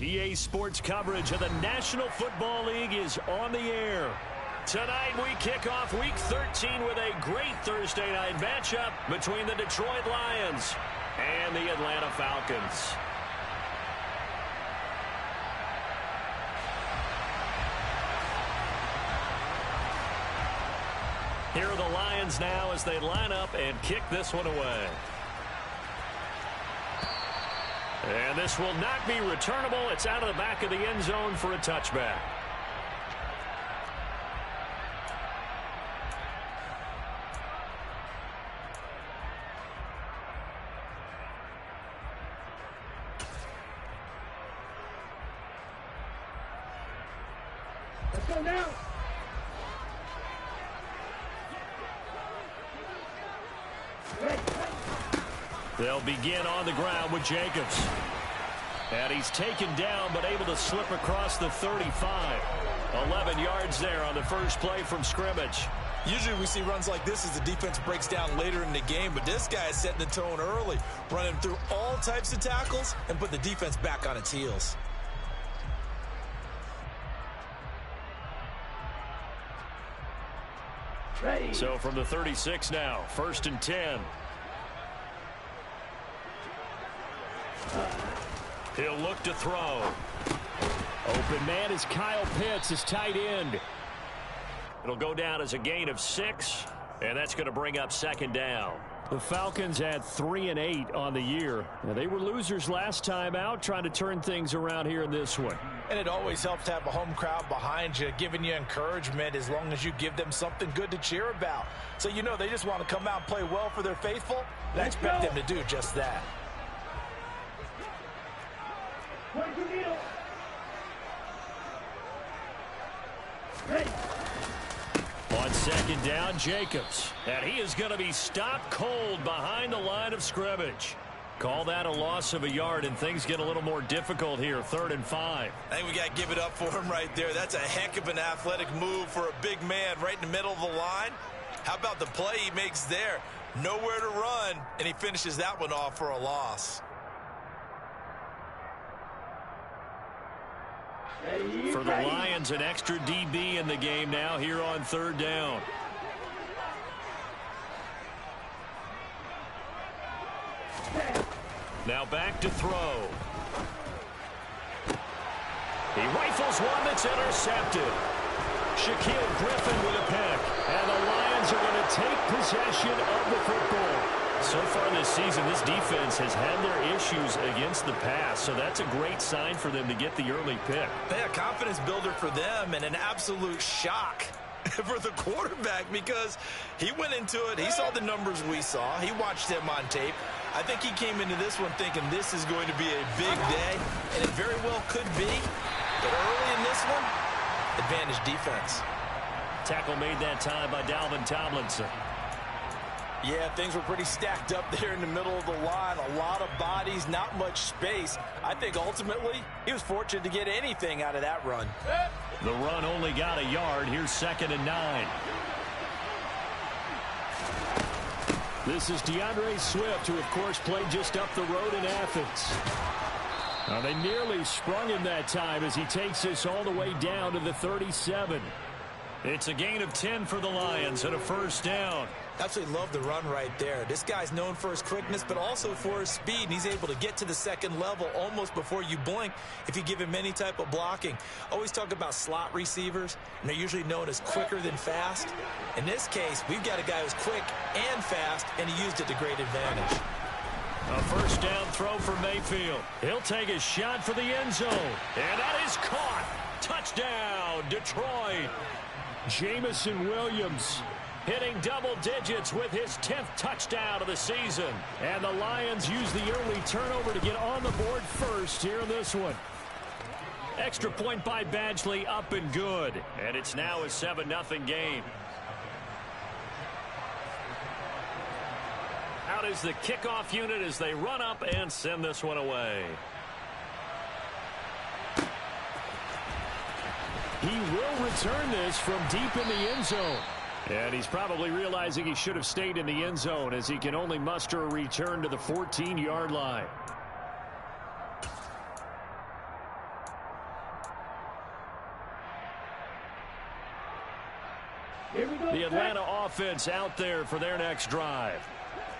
EA Sports coverage of the National Football League is on the air. Tonight we kick off Week 13 with a great Thursday night matchup between the Detroit Lions and the Atlanta Falcons. Here are the Lions now as they line up and kick this one away. And this will not be returnable. It's out of the back of the end zone for a touchback. Let's go now. They'll begin on the ground with Jacobs. And he's taken down but able to slip across the 35. 11 yards there on the first play from scrimmage. Usually we see runs like this as the defense breaks down later in the game, but this guy is setting the tone early, running through all types of tackles and put the defense back on its heels. Ready. So from the 36 now, 1st and 10. He'll look to throw. Open man is Kyle Pitts, his tight end. It'll go down as a gain of 6, and that's going to bring up 2nd down. The Falcons had 3 and 8 on the year. Now, they were losers last time out, trying to turn things around here in this one. And it always helps to have a home crowd behind you, giving you encouragement as long as you give them something good to cheer about. So you know they just want to come out and play well for their faithful, and I expect them to do just that. Ready. On 2nd down, Jacobs. And he is going to be stopped cold behind the line of scrimmage. Call that a loss of a yard, and things get a little more difficult here. 3rd and 5. I think we got to give it up for him right there. That's a heck of an athletic move for a big man right in the middle of the line. How about the play he makes there? Nowhere to run, and he finishes that one off for a loss. For the Lions, an extra DB in the game now here on 3rd down. Now back to throw. He rifles one that's intercepted. Shaquille Griffin with a pick. And the Lions are going to take possession of the football. So far this season, this defense has had their issues against the pass, so that's a great sign for them to get the early pick. Yeah, confidence builder for them and an absolute shock for the quarterback because he went into it. He saw the numbers we saw. He watched them on tape. I think he came into this one thinking this is going to be a big day, and it very well could be. But early in this one, advantage defense. Tackle made that time by Dalvin Tomlinson. Yeah, things were pretty stacked up there in the middle of the line. A lot of bodies, not much space. I think ultimately he was fortunate to get anything out of that run. The run only got a yard. Here's 2nd and 9. This is DeAndre Swift, who, of course, played just up the road in Athens. Now, they nearly sprung him that time as he takes this all the way down to the 37. It's a gain of 10 for the Lions and a 1st down. Absolutely love the run right there. This guy's known for his quickness, but also for his speed. And he's able to get to the 2nd level almost before you blink if you give him any type of blocking. Always talk about slot receivers, and they're usually known as quicker than fast. In this case, we've got a guy who's quick and fast, and he used it to great advantage. A 1st down throw for Mayfield. He'll take a shot for the end zone. And that is caught. Touchdown, Detroit. Jamison Williams hitting double digits with his 10th touchdown of the season. And the Lions use the early turnover to get on the board first here in this one. Extra point by Badgley, up and good. And it's now a 7-0 game. Out is the kickoff unit as they run up and send this one away. He will return this from deep in the end zone. And he's probably realizing he should have stayed in the end zone as he can only muster a return to the 14-yard line. Atlanta offense out there for their next drive.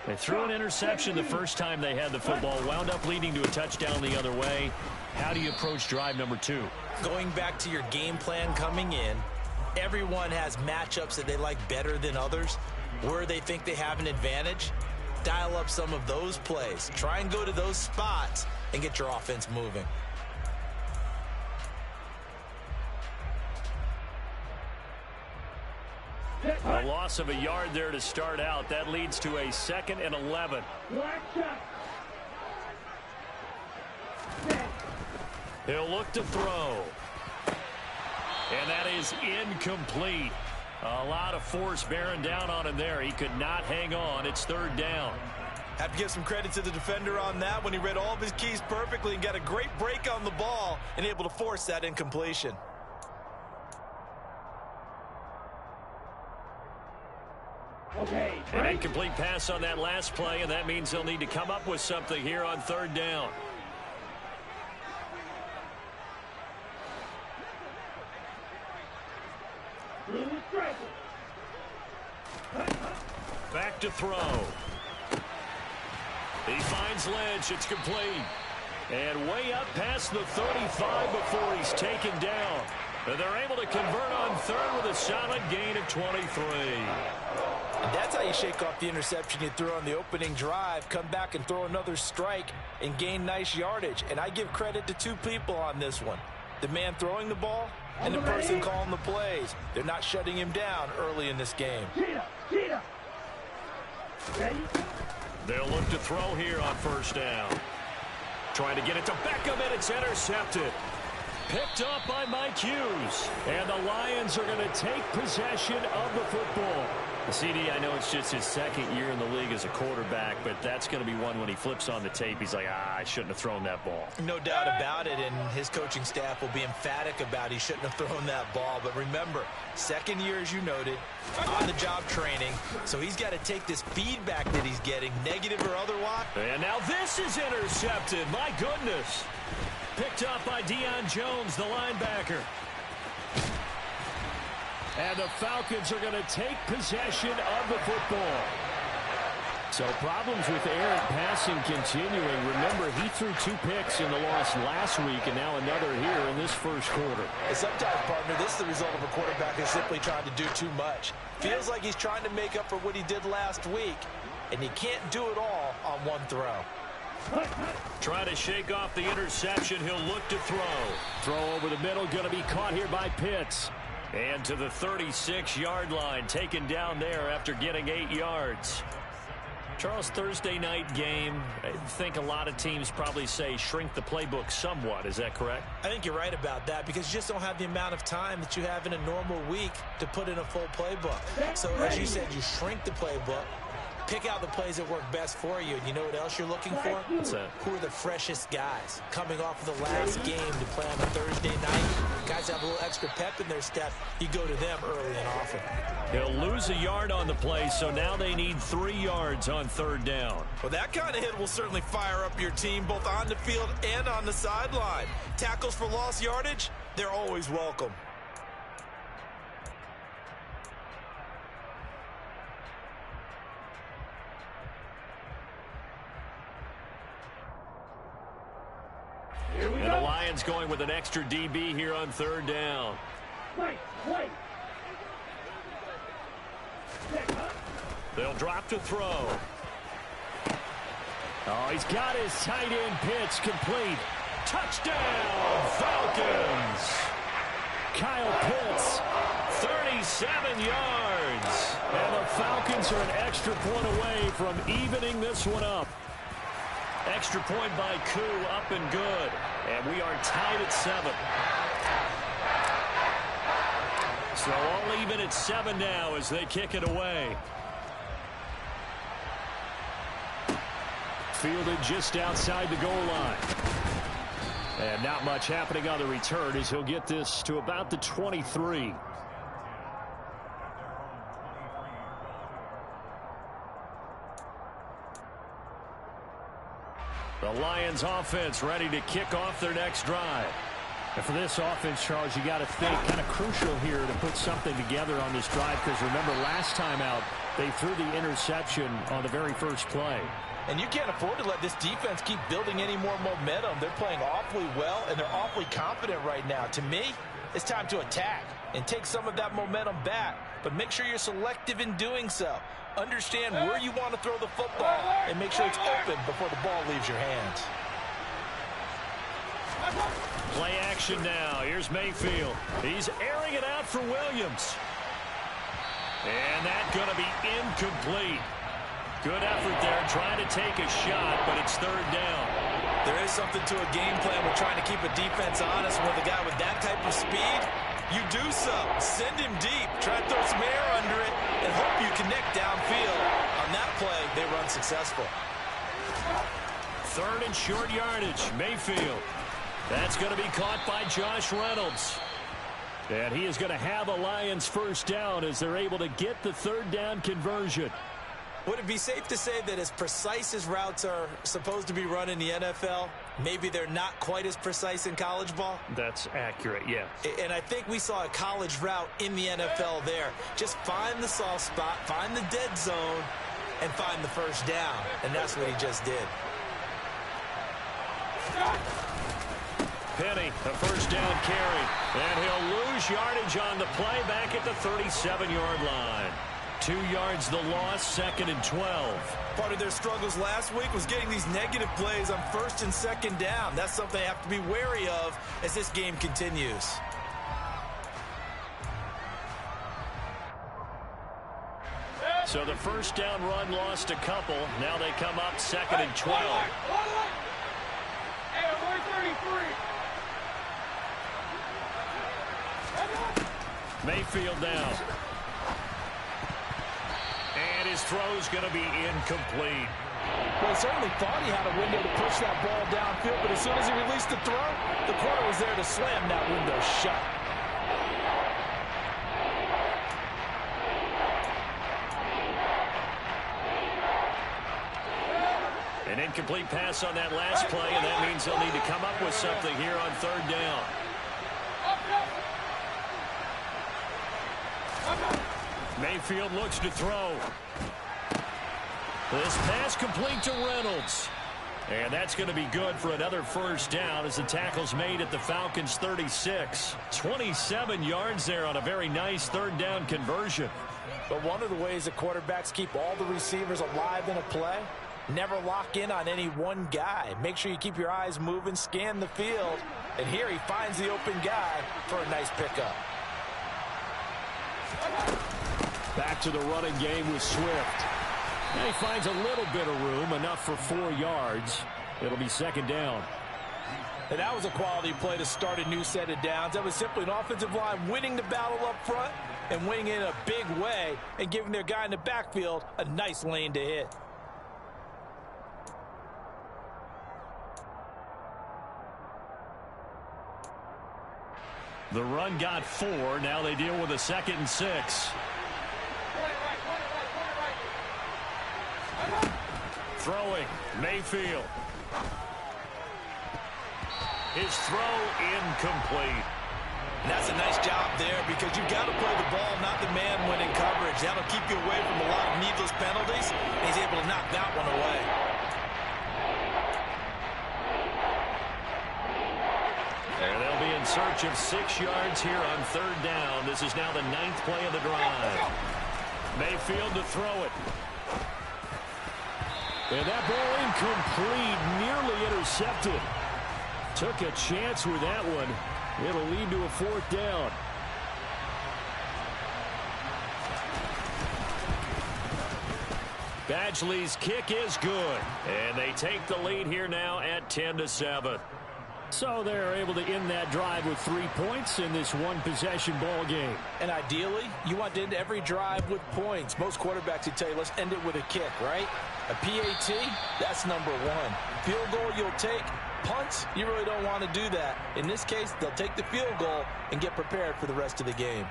They threw an interception the first time they had the football, wound up leading to a touchdown the other way. How do you approach drive number 2? Going back to your game plan coming in, everyone has matchups that they like better than others. Where they think they have an advantage, dial up some of those plays. Try and go to those spots and get your offense moving. A loss of a yard there to start out. That leads to a 2nd and 11. He'll look to throw. And that is incomplete. A lot of force bearing down on him there. He could not hang on. It's 3rd down. Have to give some credit to the defender on that when he read all of his keys perfectly and got a great break on the ball and able to force that incompletion. Okay, An incomplete pass on that last play, and that means they'll need to come up with something here on 3rd down. Back to throw. He finds Lynch. It's complete. And way up past the 35 before he's taken down. And they're able to convert on 3rd with a solid gain of 23. And that's how you shake off the interception you threw on the opening drive. Come back and throw another strike and gain nice yardage. And I give credit to 2 people on this one. The man throwing the ball and the person calling the plays. They're not shutting him down early in this game. They'll look to throw here on 1st down. Trying to get it to Beckham, and it's intercepted. Picked up by Mike Hughes. And the Lions are going to take possession of the football. CD, I know it's just his 2nd year in the league as a quarterback, but that's going to be one when he flips on the tape. He's like, I shouldn't have thrown that ball. No doubt about it, and his coaching staff will be emphatic about he shouldn't have thrown that ball. But remember, 2nd year, as you noted, on-the-job training, so he's got to take this feedback that he's getting, negative or otherwise. And now this is intercepted. My goodness. Picked up by Deion Jones, the linebacker. And the Falcons are going to take possession of the football. So problems with errant passing continuing. Remember, he threw 2 picks in the loss last week, and now another here in this 1st quarter. And sometimes, partner, this is the result of a quarterback who's simply trying to do too much. Feels like he's trying to make up for what he did last week, and he can't do it all on one throw. Trying to shake off the interception. He'll look to throw. Throw over the middle, going to be caught here by Pitts. And to the 36-yard line, taken down there after getting 8 yards. Charles, Thursday night game, I think a lot of teams probably say shrink the playbook somewhat. Is that correct? I think you're right about that because you just don't have the amount of time that you have in a normal week to put in a full playbook. So, as you said, you shrink the playbook. Pick out the plays that work best for you. And you know what else you're looking for? What's that? Who are the freshest guys coming off of the last game to play on a Thursday night? Guys have a little extra pep in their step. You go to them early and often. He'll lose a yard on the play, so now they need 3 yards on 3rd down. Well, that kind of hit will certainly fire up your team both on the field and on the sideline. Tackles for lost yardage, they're always welcome. And the Lions going with an extra DB here on 3rd down. They'll drop to throw. Oh, he's got his tight end Pitts complete. Touchdown, Falcons. Kyle Pitts, 37 yards. And the Falcons are an extra point away from evening this one up. Extra point by Koo, up and good. And we are tied at 7. So all even at 7 now as they kick it away. Fielded just outside the goal line. And not much happening on the return as he'll get this to about the 23. The Lions offense ready to kick off their next drive. And for this offense, Charles, you got to think kind of crucial here to put something together on this drive, because remember last time out they threw the interception on the very first play. And you can't afford to let this defense keep building any more momentum. They're playing awfully well, and they're awfully confident right now. To me, it's time to attack and take some of that momentum back, but make sure you're selective in doing so. Understand where you want to throw the football and make sure it's open before the ball leaves your hands. Play action now. Here's Mayfield. He's airing it out for Williams. And that's going to be incomplete. Good effort there, trying to take a shot, but it's third down. There is something to a game plan with trying to keep a defense honest. With a guy with that type of speed, you do so. Send him deep, try to throw some air under it, and hope you connect downfield. On that play, they run successful. Third and short yardage, Mayfield. That's going to be caught by Josh Reynolds. And he is going to have a Lions first down as they're able to get the third down conversion. Would it be safe to say that as precise as routes are supposed to be run in the NFL, maybe they're not quite as precise in college ball? That's accurate, yes. And I think we saw a college route in the NFL there. Just find the soft spot, find the dead zone, and find the first down. And that's what he just did. Penny, a first down carry. And he'll lose yardage on the play back at the 37-yard line. 2 yards the loss, second and 12. Part of their struggles last week was getting these negative plays on first and second down. That's something they have to be wary of as this game continues. So the first down run lost a couple. Now they come up second and 12. Mayfield now. And his throw's going to be incomplete. Well, he certainly thought he had a window to push that ball downfield, but as soon as he released the throw, the corner was there to slam that window shut. An incomplete pass on that last play, and that means they'll need to come up with something here on third down. Mayfield looks to throw. This pass complete to Reynolds. And that's going to be good for another first down as the tackle's made at the Falcons' 36. 27 yards there on a very nice third down conversion. But one of the ways that quarterbacks keep all the receivers alive in a play, never lock in on any one guy. Make sure you keep your eyes moving, scan the field. And here he finds the open guy for a nice pickup. Back to the running game with Swift. And he finds a little bit of room, enough for 4 yards. It'll be second down. And that was a quality play to start a new set of downs. That was simply an offensive line winning the battle up front and winning it in a big way and giving their guy in the backfield a nice lane to hit. The run got 4. Now they deal with a 2nd and 6. Throwing, Mayfield. His throw incomplete. And that's a nice job there because you've got to play the ball, not the man when in coverage. That'll keep you away from a lot of needless penalties. And he's able to knock that one away. And they'll be in search of 6 yards here on third down. This is now the 9th play of the drive. Mayfield to throw it. And that ball incomplete, nearly intercepted. Took a chance with that one. It'll lead to a 4th down. Badgley's kick is good. And they take the lead here now at 10-7. So they're able to end that drive with 3 points in this one-possession ball game. And ideally, you want to end every drive with points. Most quarterbacks would tell you, let's end it with a kick, right? A PAT, that's number 1. Field goal you'll take. Punts, you really don't want to do that. In this case, they'll take the field goal and get prepared for the rest of the game.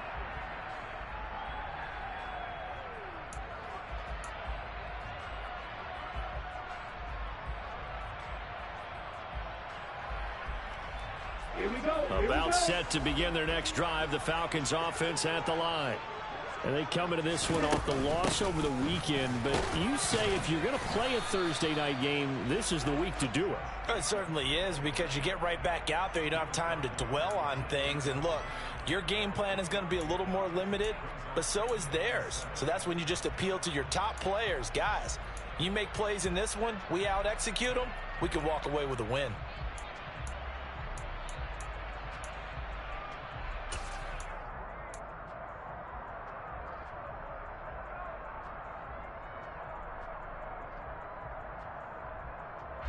Here we go. About set to begin their next drive, the Falcons offense at the line. And they come into this one off the loss over the weekend, but you say if you're going to play a Thursday night game, this is the week to do it. It certainly is, because you get right back out there. You don't have time to dwell on things. And look, your game plan is going to be a little more limited, but so is theirs. So that's when you just appeal to your top players. Guys, you make plays in this one, we out-execute them, we can walk away with a win.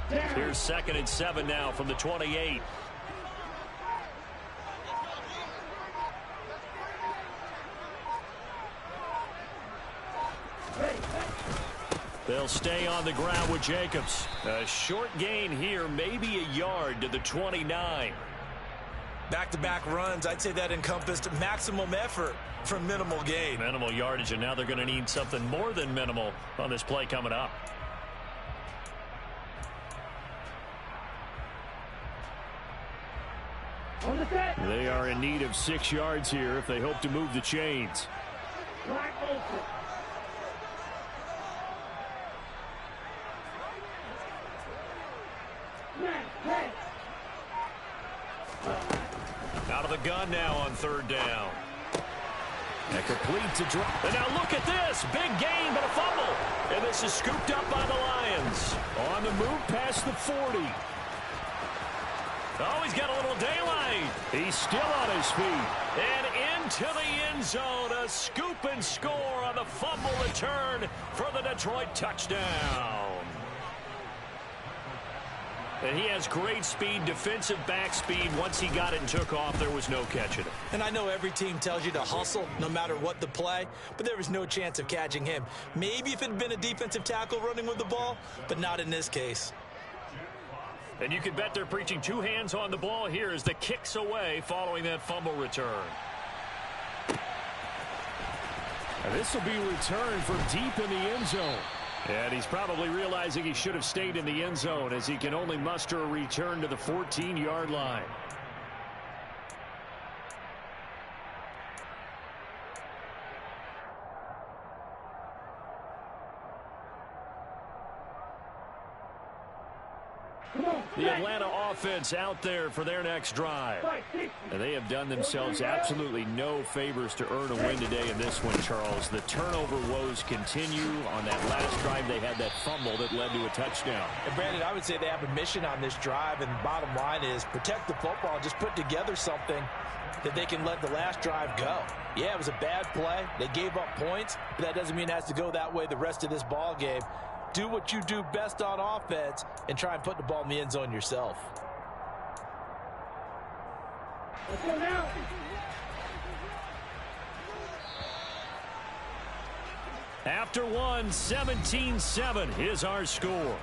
Here's 2nd and 7 now from the 28. They'll stay on the ground with Jacobs. A short gain here, maybe a yard to the 29. Back-to-back runs, I'd say that encompassed maximum effort for minimal gain. Minimal yardage, and now they're going to need something more than minimal on this play coming up. They are in need of 6 yards here if they hope to move the chains. Black Olsen. Out of the gun now on 3rd down. And complete to drop. And now look at this. Big gain, but a fumble. And this is scooped up by the Lions. On the move past the 40. Oh, he's got a little daylight. He's still on his feet. And into the end zone. A scoop and score on the fumble return for the Detroit touchdown. And he has great speed, defensive back speed. Once he got it and took off, there was no catching it. And I know every team tells you to hustle no matter what the play, but there was no chance of catching him. Maybe if it had been a defensive tackle running with the ball, but not in this case. And you can bet they're preaching 2 hands on the ball here as the kick's away following that fumble return. And this will be returned from deep in the end zone. And he's probably realizing he should have stayed in the end zone as he can only muster a return to the 14-yard line. The Atlanta offense out there for their next drive. And they have done themselves absolutely no favors to earn a win today in this one, Charles. The turnover woes continue. On that last drive, they had that fumble that led to a touchdown. And Brandon, I would say they have a mission on this drive, and the bottom line is protect the football, just put together something that they can let the last drive go. Yeah, it was a bad play. They gave up points, but that doesn't mean it has to go that way the rest of this ball game. Do what you do best on offense and try and put the ball in the end zone yourself. Let's go now. After one, 17-7 is our score.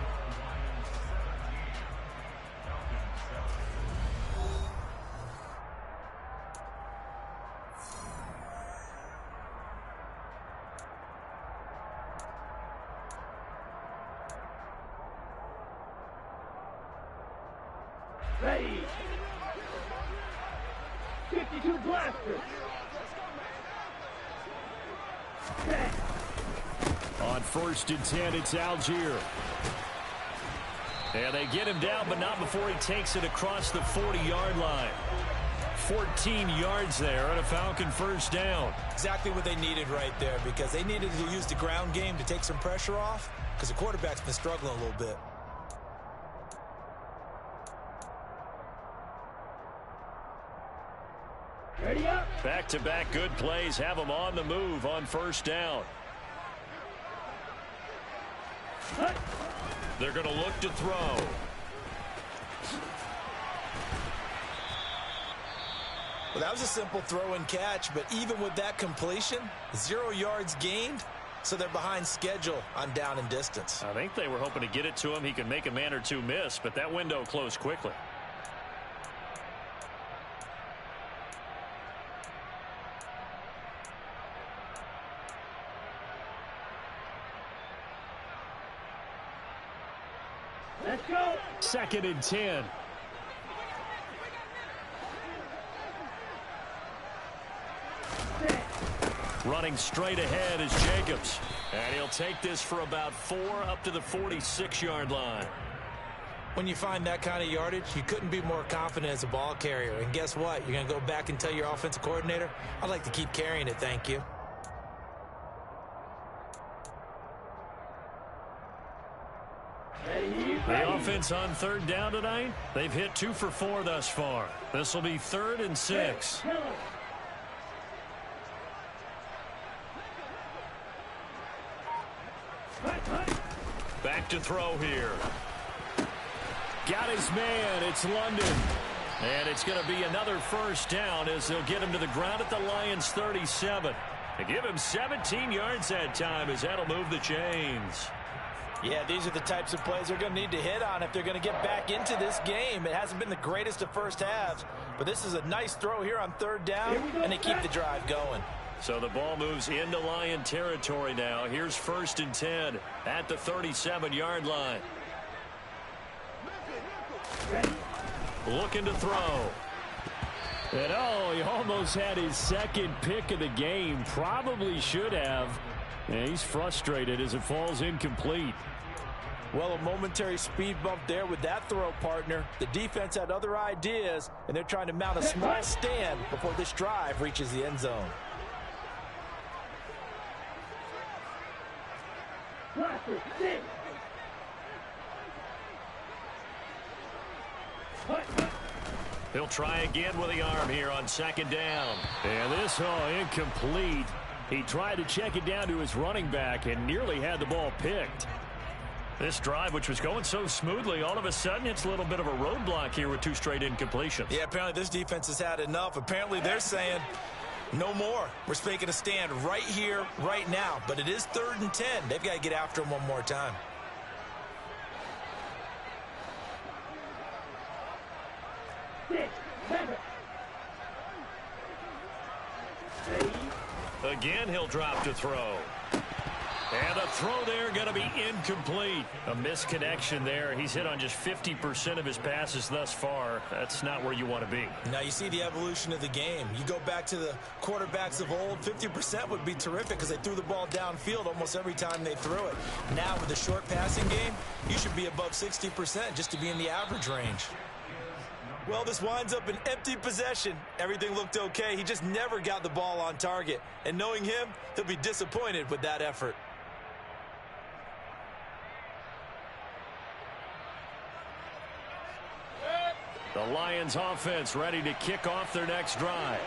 Ready. 52 blaster. Set. On 1st and 10, it's Algier. And they get him down, but not before he takes it across the 40-yard line. 14 yards there on a Falcon 1st down. Exactly what they needed right there, because they needed to use the ground game to take some pressure off, because the quarterback's been struggling a little bit. Ready up. Back-to-back good plays have them on the move on 1st down. Hut. They're going to look to throw. Well, that was a simple throw and catch, but even with that completion, 0 yards gained, so they're behind schedule on down and distance. I think they were hoping to get it to him. He could make a man or two miss, but that window closed quickly. Let's go. 2nd and 10. Running straight ahead is Jacobs. And he'll take this for about 4 up to the 46-yard line. When you find that kind of yardage, you couldn't be more confident as a ball carrier. And guess what? You're going to go back and tell your offensive coordinator, I'd like to keep carrying it, thank you. The offense on third down tonight, they've hit 2 for 4 thus far. This will be 3rd and 6. Back to throw here. Got his man. It's London. And it's going to be another first down as they'll get him to the ground at the Lions' 37. They give him 17 yards that time as that'll move the chains. Yeah, these are the types of plays they're going to need to hit on if they're going to get back into this game. It hasn't been the greatest of first halves, but this is a nice throw here on third down, and they keep the drive going. So the ball moves into Lion territory now. Here's 1st and 10 at the 37-yard line. Looking to throw. And he almost had his second pick of the game. Probably should have. And he's frustrated as it falls incomplete. Well, a momentary speed bump there with that throw, partner. The defense had other ideas, and they're trying to mount a small stand before this drive reaches the end zone. He'll try again with the arm here on 2nd down. And this, incomplete. He tried to check it down to his running back and nearly had the ball picked. This drive, which was going so smoothly, all of a sudden it's a little bit of a roadblock here with 2 straight incompletions. Yeah, apparently this defense has had enough. Apparently they're saying no more. We're making a stand right here, right now. But it is 3rd and 10. They've got to get after him one more time. Again, he'll drop to throw. And the throw there going to be incomplete. A misconnection there. He's hit on just 50% of his passes thus far. That's not where you want to be. Now you see the evolution of the game. You go back to the quarterbacks of old, 50% would be terrific because they threw the ball downfield almost every time they threw it. Now with the short passing game, you should be above 60% just to be in the average range. Well, this winds up an empty possession. Everything looked okay. He just never got the ball on target. And knowing him, he'll be disappointed with that effort. The Lions offense ready to kick off their next drive.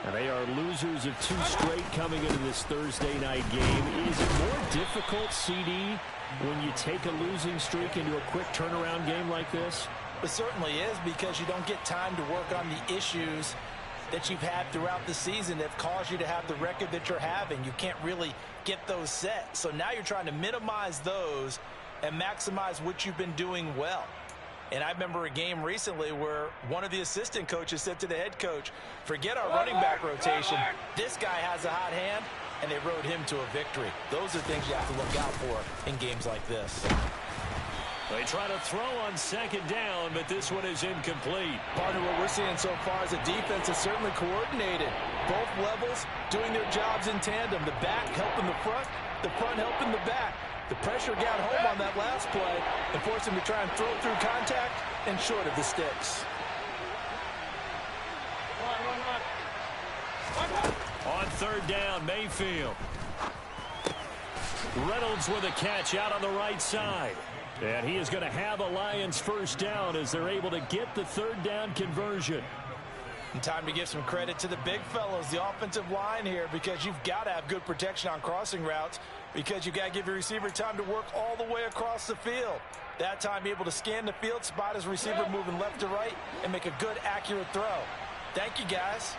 And they are losers of 2 straight coming into this Thursday night game. Is it more difficult, CD, when you take a losing streak into a quick turnaround game like this? It certainly is, because you don't get time to work on the issues that you've had throughout the season that have caused you to have the record that you're having. You can't really get those set. So now you're trying to minimize those and maximize what you've been doing well. And I remember a game recently where one of the assistant coaches said to the head coach, forget our running back rotation. This guy has a hot hand, and they rode him to a victory. Those are things you have to look out for in games like this. They try to throw on 2nd down, but this one is incomplete. Partner, what we're seeing so far is the defense is certainly coordinated. Both levels doing their jobs in tandem. The back helping the front helping the back. The pressure got home on that last play and forced him to try and throw through contact and short of the sticks. On 3rd down, Mayfield. Reynolds with a catch out on the right side. And he is going to have a Lions first down as they're able to get the 3rd down conversion. And time to give some credit to the big fellows, the offensive line here, because you've got to have good protection on crossing routes, because you've got to give your receiver time to work all the way across the field. That time, be able to scan the field, spot his receiver moving left to right, and make a good, accurate throw. Thank you, guys.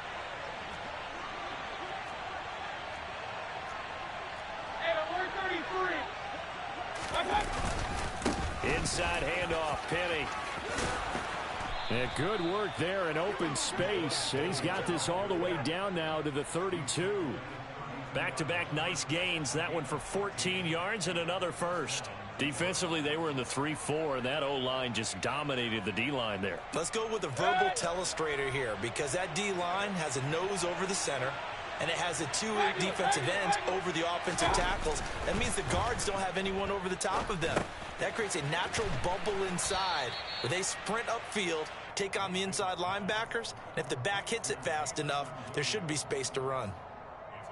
Inside handoff, Penny. And good work there in open space. And he's got this all the way down now to the 32. Back-to-back nice gains. That one for 14 yards and another first. Defensively, they were in the 3-4, and that O-line just dominated the D-line there. Let's go with a verbal telestrator here, because that D-line has a nose over the center. and it has the two defensive ends over the offensive tackles. That means the guards don't have anyone over the top of them. That creates a natural bubble inside where they sprint upfield, take on the inside linebackers, and if the back hits it fast enough, there should be space to run.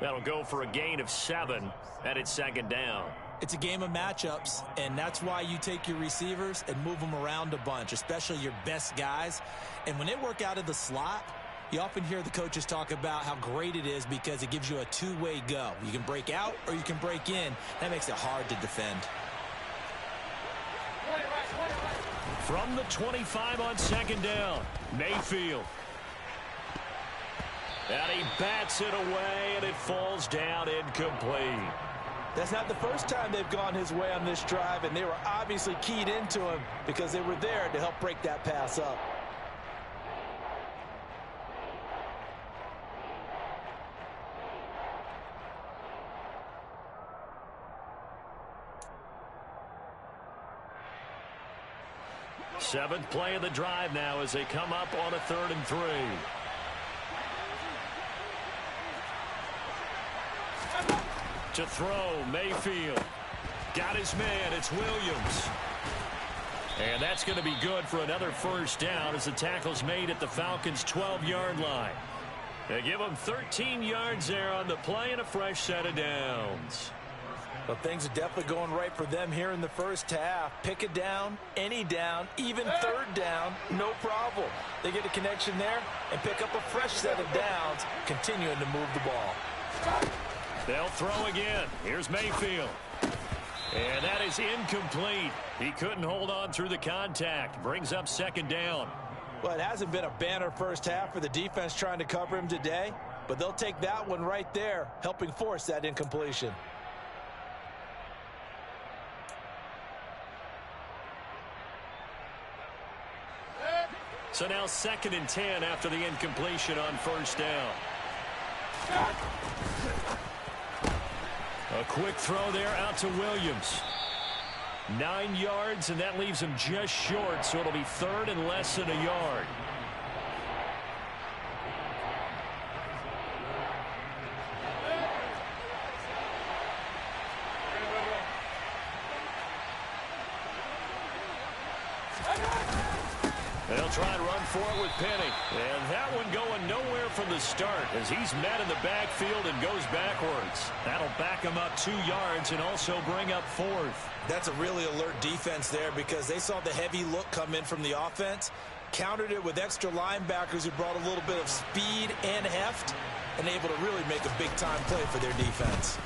That'll go for a gain of 7, and it's second down. It's a game of matchups, and that's why you take your receivers and move them around a bunch, especially your best guys. And when they work out of the slot, you often hear the coaches talk about how great it is because it gives you a two-way go. You can break out or you can break in. That makes it hard to defend. From the 25 on second down, Mayfield. And he bats it away, and it falls down incomplete. That's not the first time they've gone his way on this drive, and they were obviously keyed into him because they were there to help break that pass up. Seventh play of the drive now as they come up on a 3rd and 3. To throw, Mayfield. Got his man, it's Williams. And that's going to be good for another first down as the tackle's made at the Falcons' 12-yard line. They give them 13 yards there on the play and a fresh set of downs. Well, things are definitely going right for them here in the first half. Pick a down, any down, even 3rd down, no problem. They get a connection there and pick up a fresh set of downs, continuing to move the ball. They'll throw again. Here's Mayfield. And that is incomplete. He couldn't hold on through the contact. Brings up second down. Well, it hasn't been a banner first half for the defense trying to cover him today, but they'll take that one right there, helping force that incompletion. So now 2nd and 10 after the incompletion on first down. A quick throw there out to Williams. 9 yards, and that leaves him just short, so it'll be 3rd and less than a yard. They'll try and run for it with Penny. And that one going nowhere from the start as he's met in the backfield and goes backwards. That'll back him up 2 yards and also bring up 4th. That's a really alert defense there because they saw the heavy look come in from the offense, countered it with extra linebackers who brought a little bit of speed and heft, and able to really make a big-time play for their defense.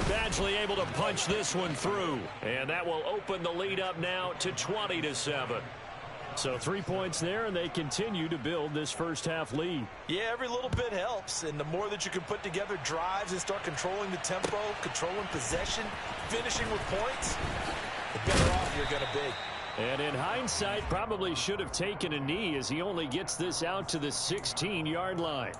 Badgley able to punch this one through, and that will open the lead up now to 20-7. So 3 points there, and they continue to build this first half lead. Yeah, every little bit helps, and the more that you can put together drives and start controlling the tempo, controlling possession, finishing with points, the better off you're going to be. And in hindsight, probably should have taken a knee as he only gets this out to the 16-yard line.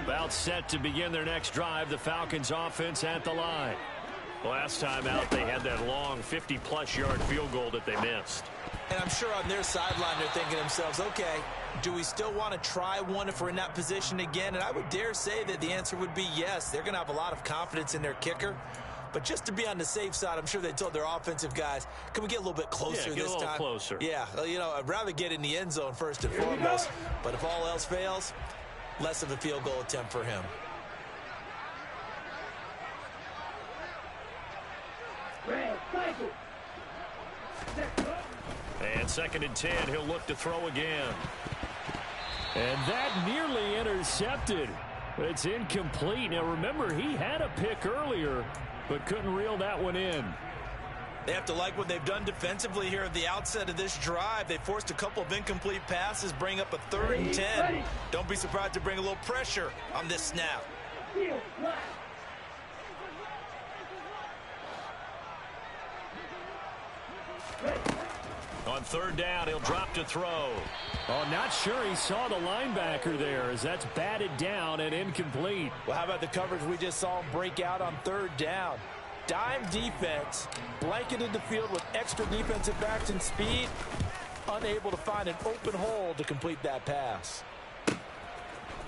About set to begin their next drive, the Falcons offense at the line. Last time out, they had that long 50-plus yard field goal that they missed. And I'm sure on their sideline they're thinking to themselves, okay, do we still want to try one if we're in that position again? And I would dare say that the answer would be yes. They're going to have a lot of confidence in their kicker. But just to be on the safe side, I'm sure they told their offensive guys, can we get a little bit closer this time? Yeah, get a little closer. Yeah, you know, I'd rather get in the end zone first and foremost. But if all else fails, less of a field goal attempt for him. And 2nd and 10, he'll look to throw again. And that nearly intercepted. It's incomplete. Now remember, he had a pick earlier, but couldn't reel that one in. They have to like what they've done defensively here at the outset of this drive. They forced a couple of incomplete passes, bring up a 3rd and 10. Don't be surprised to bring a little pressure on this snap. On 3rd down, he'll drop to throw. Oh, not sure he saw the linebacker there as that's batted down and incomplete. Well, how about the coverage we just saw him break out on 3rd down? Dime defense, blanketed the field with extra defensive backs and speed, unable to find an open hole to complete that pass.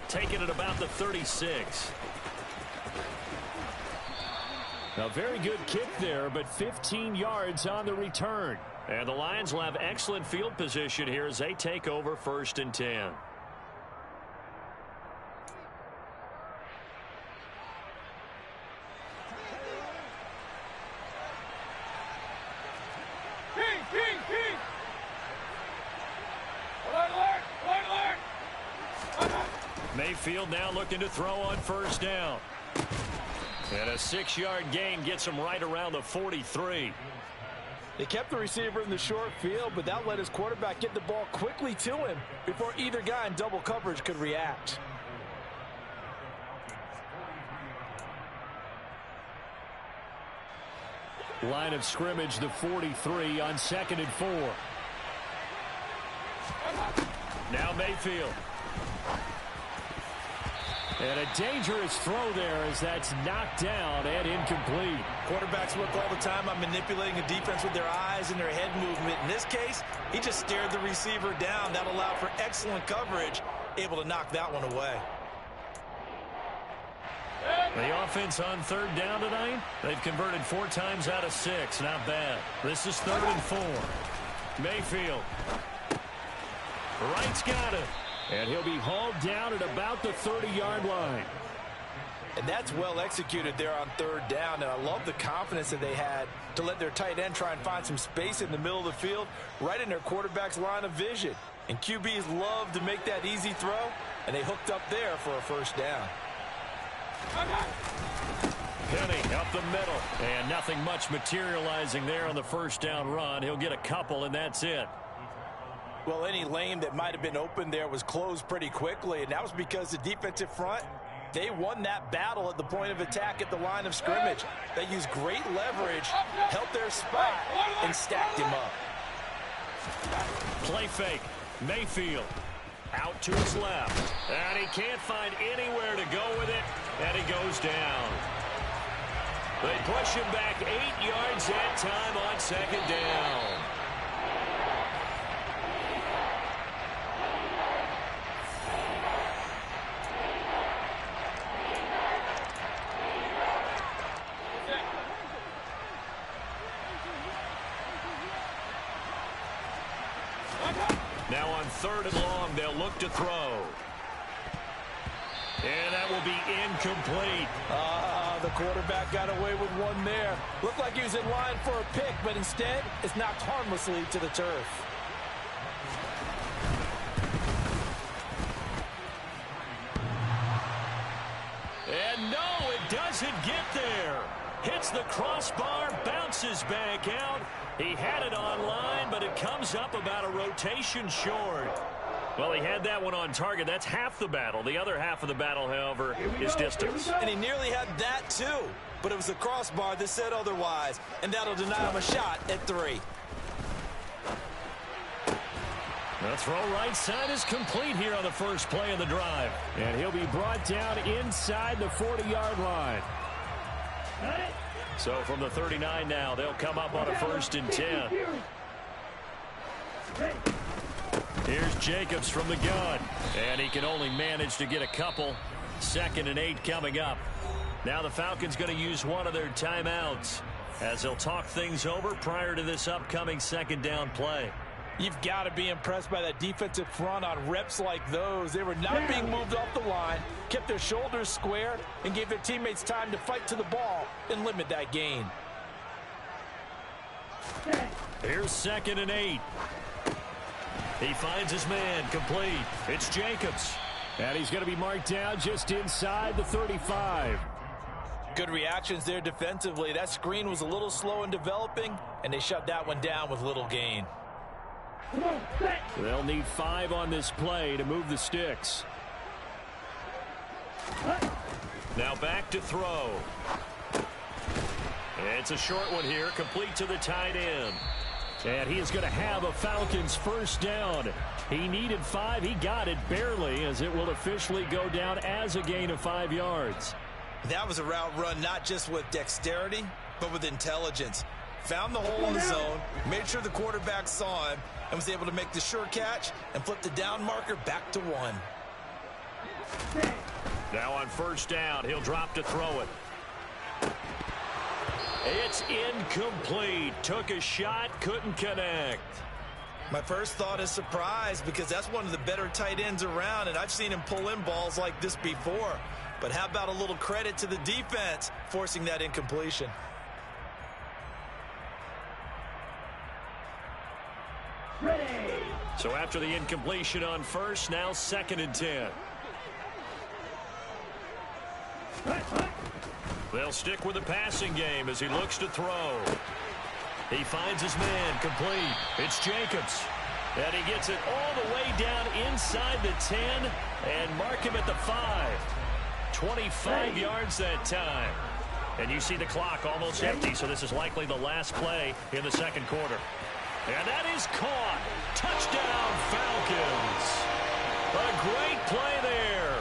Taking it about the 36. A very good kick there, but 15 yards on the return. And the Lions will have excellent field position here as they take over 1st and 10. Mayfield now looking to throw on 1st down. And a 6-yard gain gets him right around the 43. They kept the receiver in the short field, but that let his quarterback get the ball quickly to him before either guy in double coverage could react. Line of scrimmage, the 43 on 2nd and 4. Now Mayfield. And a dangerous throw there as that's knocked down and incomplete. Quarterbacks work all the time on manipulating a defense with their eyes and their head movement. In this case, he just stared the receiver down. That allowed for excellent coverage, able to knock that one away. The offense on 3rd down tonight, they've converted 4 times out of 6. Not bad. This is 3rd and 4. Mayfield. Wright's got it. And he'll be hauled down at about the 30-yard line. And that's well executed there on 3rd down. And I love the confidence that they had to let their tight end try and find some space in the middle of the field, right in their quarterback's line of vision. And QBs love to make that easy throw, and they hooked up there for a 1st down. Penny up the middle. And nothing much materializing there on the 1st down run. He'll get a couple, and that's it. Well, any lane that might have been open there was closed pretty quickly, and that was because the defensive front, they won that battle at the point of attack at the line of scrimmage. They used great leverage, held their spot, and stacked him up. Play fake. Mayfield out to his left. And he can't find anywhere to go with it, and he goes down. They push him back 8 yards that time on 2nd down. Now on 3rd and long, they'll look to throw. And that will be incomplete. The quarterback got away with one there. Looked like he was in line for a pick, but instead, it's knocked harmlessly to the turf. And no, it doesn't get there. Hits the crossbar, bounces back out. He had it online, but it comes up about a rotation short. Well, he had that one on target. That's half the battle. The other half of the battle, however, is distance. And he nearly had that, too. But it was the crossbar that said otherwise. And that'll deny him a shot at 3. The throw right side is complete here on the first play of the drive. And he'll be brought down inside the 40-yard line. So from the 39 now, they'll come up on a 1st and 10. Here's Jacobs from the gun. And he can only manage to get a couple. 2nd and 8 coming up. Now the Falcons going to use one of their timeouts as they'll talk things over prior to this upcoming 2nd down play. You've got to be impressed by that defensive front on reps like those. They were not being moved off the line, kept their shoulders square, and gave their teammates time to fight to the ball and limit that gain. Here's 2nd and 8. He finds his man, complete. It's Jacobs. And he's going to be marked down just inside the 35. Good reactions there defensively. That screen was a little slow in developing, and they shut that one down with little gain. They'll need 5 on this play to move the sticks. Now back to throw. It's a short one here, complete to the tight end. And he is going to have a Falcons 1st down. He needed 5. He got it barely, as it will officially go down as a gain of 5 yards. That was a route run not just with dexterity, but with intelligence. Found the hole in the zone, made sure the quarterback saw him, and was able to make the sure catch and flip the down marker back to 1. Now on first down, he'll drop to throw it. It's incomplete. Took a shot, couldn't connect. My first thought is surprise, because that's one of the better tight ends around, and I've seen him pull in balls like this before. But how about a little credit to the defense forcing that incompletion? Ready. So after the incompletion on first, now 2nd and 10. They'll stick with the passing game as he looks to throw. He finds his man, complete. It's Jacobs. And he gets it all the way down inside the 10 and mark him at the 5. 25 yards that time. And you see the clock almost empty, so this is likely the last play in the second quarter. And that is caught. Touchdown, Falcons. A great play there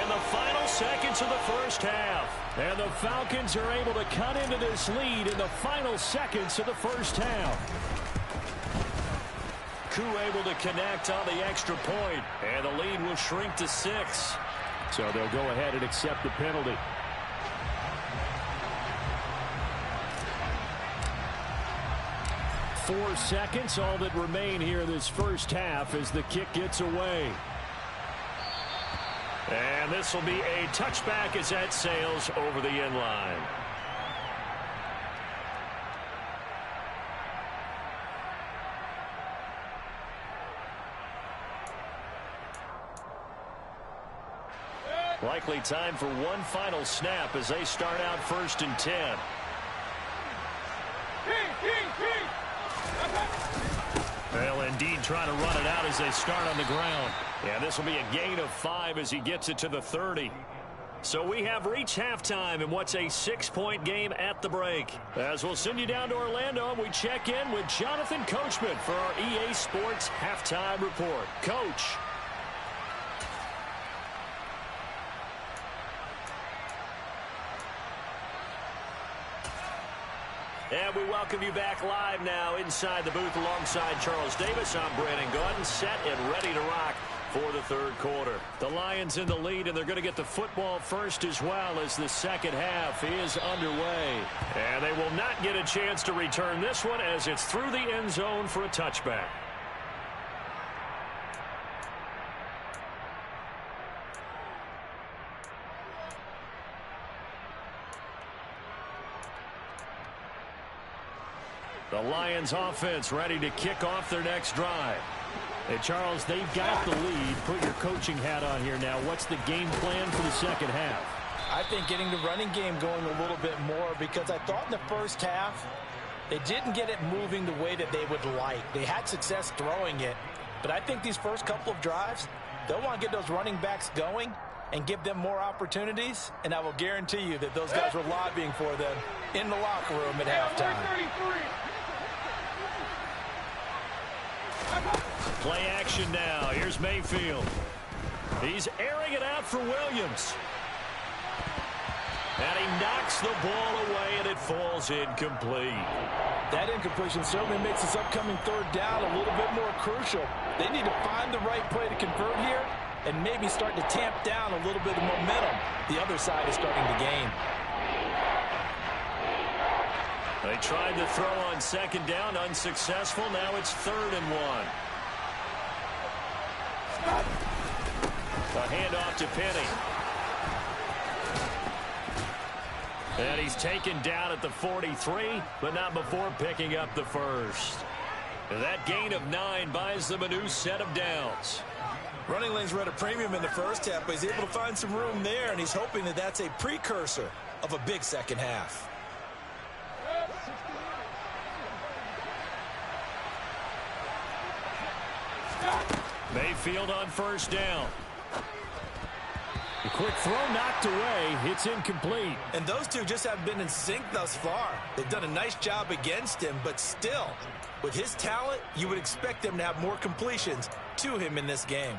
in the final seconds of the first half. And the Falcons are able to cut into this lead in the final seconds of the first half. Koo able to connect on the extra point, and the lead will shrink to 6. So they'll go ahead and accept the penalty. Four seconds, all that remain here in this first half as the kick gets away. And this will be a touchback as that sails over the end line. Likely time for one final snap as they start out 1st and 10. Well, indeed, trying to run it out as they start on the ground. Yeah, this will be a gain of 5 as he gets it to the 30. So we have reached halftime in what's a 6-point game at the break. As we'll send you down to Orlando, and we check in with Jonathan Coachman for our EA Sports Halftime Report. Coach. And we welcome you back live now inside the booth alongside Charles Davis. I'm Brandon Gaudin, set and ready to rock for the third quarter. The Lions in the lead, and they're going to get the football first as well as the second half is underway. And they will not get a chance to return this one as it's through the end zone for a touchback. The Lions offense ready to kick off their next drive. Hey, Charles, they've got the lead. Put your coaching hat on here now. What's the game plan for the second half? I think getting the running game going a little bit more, because I thought in the first half they didn't get it moving the way that they would like. They had success throwing it, but I think these first couple of drives, they'll want to get those running backs going and give them more opportunities, and I will guarantee you that those guys were lobbying for them in the locker room at halftime. Play action now. Here's Mayfield. He's airing it out for Williams. And he knocks the ball away, and it falls incomplete. That incompletion certainly makes this upcoming third down a little bit more crucial. They need to find the right play to convert here and maybe start to tamp down a little bit of momentum the other side is starting to gain. They tried to throw on second down, unsuccessful. Now it's 3rd and 1. A handoff to Penny. And he's taken down at the 43, but not before picking up the first. And that gain of 9 buys them a new set of downs. Running lanes were at a premium in the first half, but he's able to find some room there, and he's hoping that that's a precursor of a big second half. Mayfield on first down. A quick throw knocked away. It's incomplete. And those two just haven't been in sync thus far. They've done a nice job against him, but still, with his talent, you would expect them to have more completions to him in this game.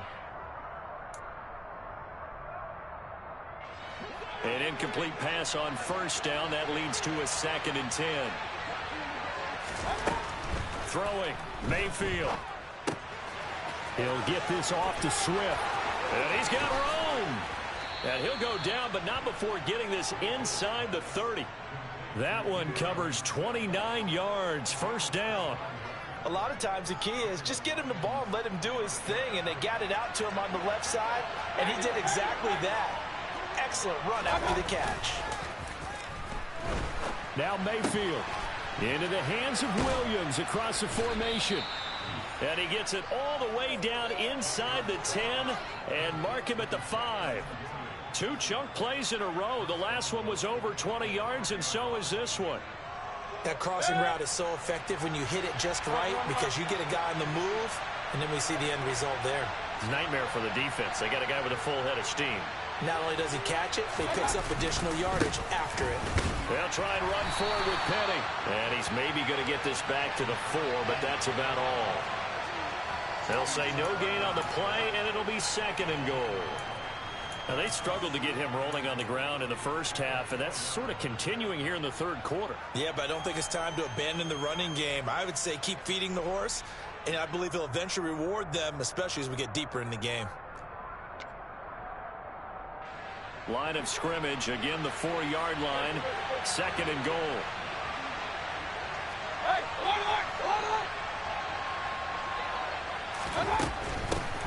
An incomplete pass on first down. That leads to a 2nd and 10. Throwing, Mayfield. He'll get this off to Swift. And he's got room. And he'll go down, but not before getting this inside the 30. That one covers 29 yards. First down. A lot of times the key is just get him the ball and let him do his thing, and they got it out to him on the left side, and he did exactly that. Excellent run after the catch. Now Mayfield into the hands of Williams across the formation. And he gets it all the way down inside the 10 and mark him at the 5. 2 chunk plays in a row. The last one was over 20 yards, and so is this one. That crossing route is so effective when you hit it just right because you get a guy on the move, and then we see the end result there. It's a nightmare for the defense. They got a guy with a full head of steam. Not only does he catch it, but he picks up additional yardage after it. They'll try and run forward with Penny. And he's maybe going to get this back to the 4, but that's about all. They'll say no gain on the play, and it'll be 2nd and goal. Now, they struggled to get him rolling on the ground in the first half, and that's sort of continuing here in the 3rd quarter. Yeah, but I don't think it's time to abandon the running game. I would say keep feeding the horse, and I believe he'll eventually reward them, especially as we get deeper in the game. Line of scrimmage, again the 4-yard line, 2nd and goal.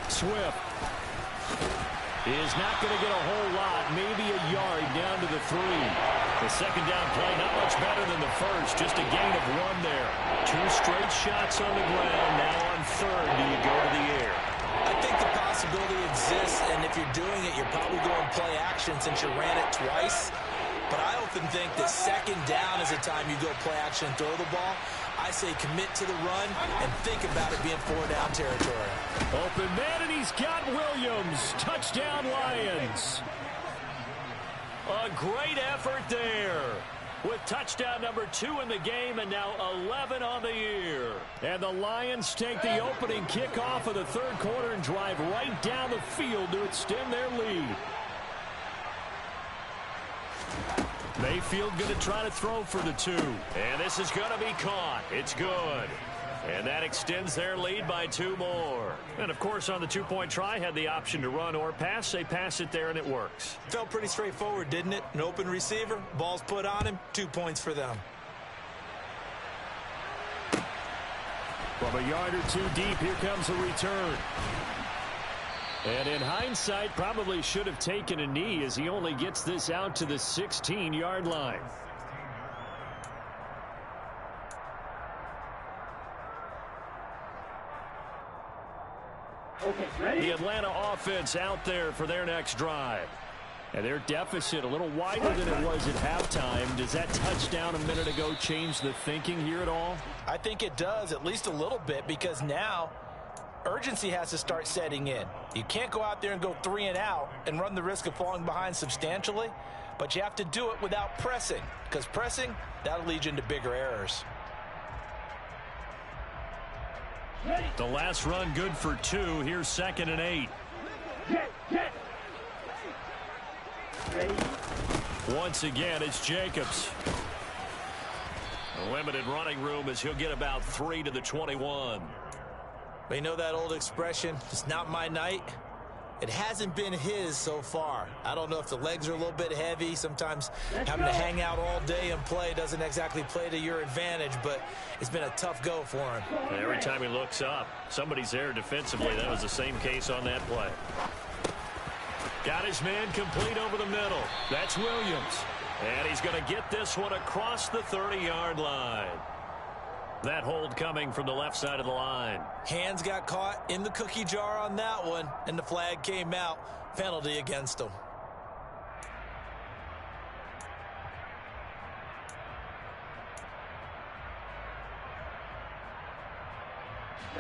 Swift is not going to get a whole lot, maybe a yard down to the 3. The 2nd down play not much better than the first, just a gain of 1 there. 2 straight shots on the ground. Now on 3rd, do you go to the air? I think the possibility exists, and if you're doing it, you're probably going play action since you ran it twice. But I often think that 2nd down is the time you go play action and throw the ball. I say commit to the run and think about it being 4-down territory. Open man, and he's got Williams. Touchdown, Lions. A great effort there, with touchdown number 2 in the game and now 11 on the year. And the Lions take the opening kickoff of the 3rd quarter and drive right down the field to extend their lead. Mayfield going to try to throw for the 2. And this is going to be caught. It's good. And that extends their lead by 2 more. And, of course, on the 2-point try, had the option to run or pass. They pass it there, and it works. Felt pretty straightforward, didn't it? An open receiver, ball's put on him, 2 points for them. From a yard or 2 deep, here comes a return. And in hindsight, probably should have taken a knee as he only gets this out to the 16-yard line. Okay, ready? The Atlanta offense out there for their next drive. And their deficit a little wider than it was at halftime. Does that touchdown a minute ago change the thinking here at all? I think it does, at least a little bit, because now urgency has to start setting in. You can't go out there and go 3 and out and run the risk of falling behind substantially, but you have to do it without pressing, because pressing, that'll lead you into bigger errors. Ready? The last run good for 2. Here's 2nd and 8. Get. Ready? Once again, it's Jacobs. A limited running room as he'll get about 3 to the 21. But you know that old expression, it's not my night? It hasn't been his so far. I don't know if the legs are a little bit heavy. Sometimes having to hang out all day and play doesn't exactly play to your advantage, but it's been a tough go for him. And every time he looks up, somebody's there defensively. That was the same case on that play. Got his man complete over the middle. That's Williams. And he's going to get this one across the 30-yard line. That hold coming from the left side of the line. Hands got caught in the cookie jar on that one, and the flag came out. Penalty against him.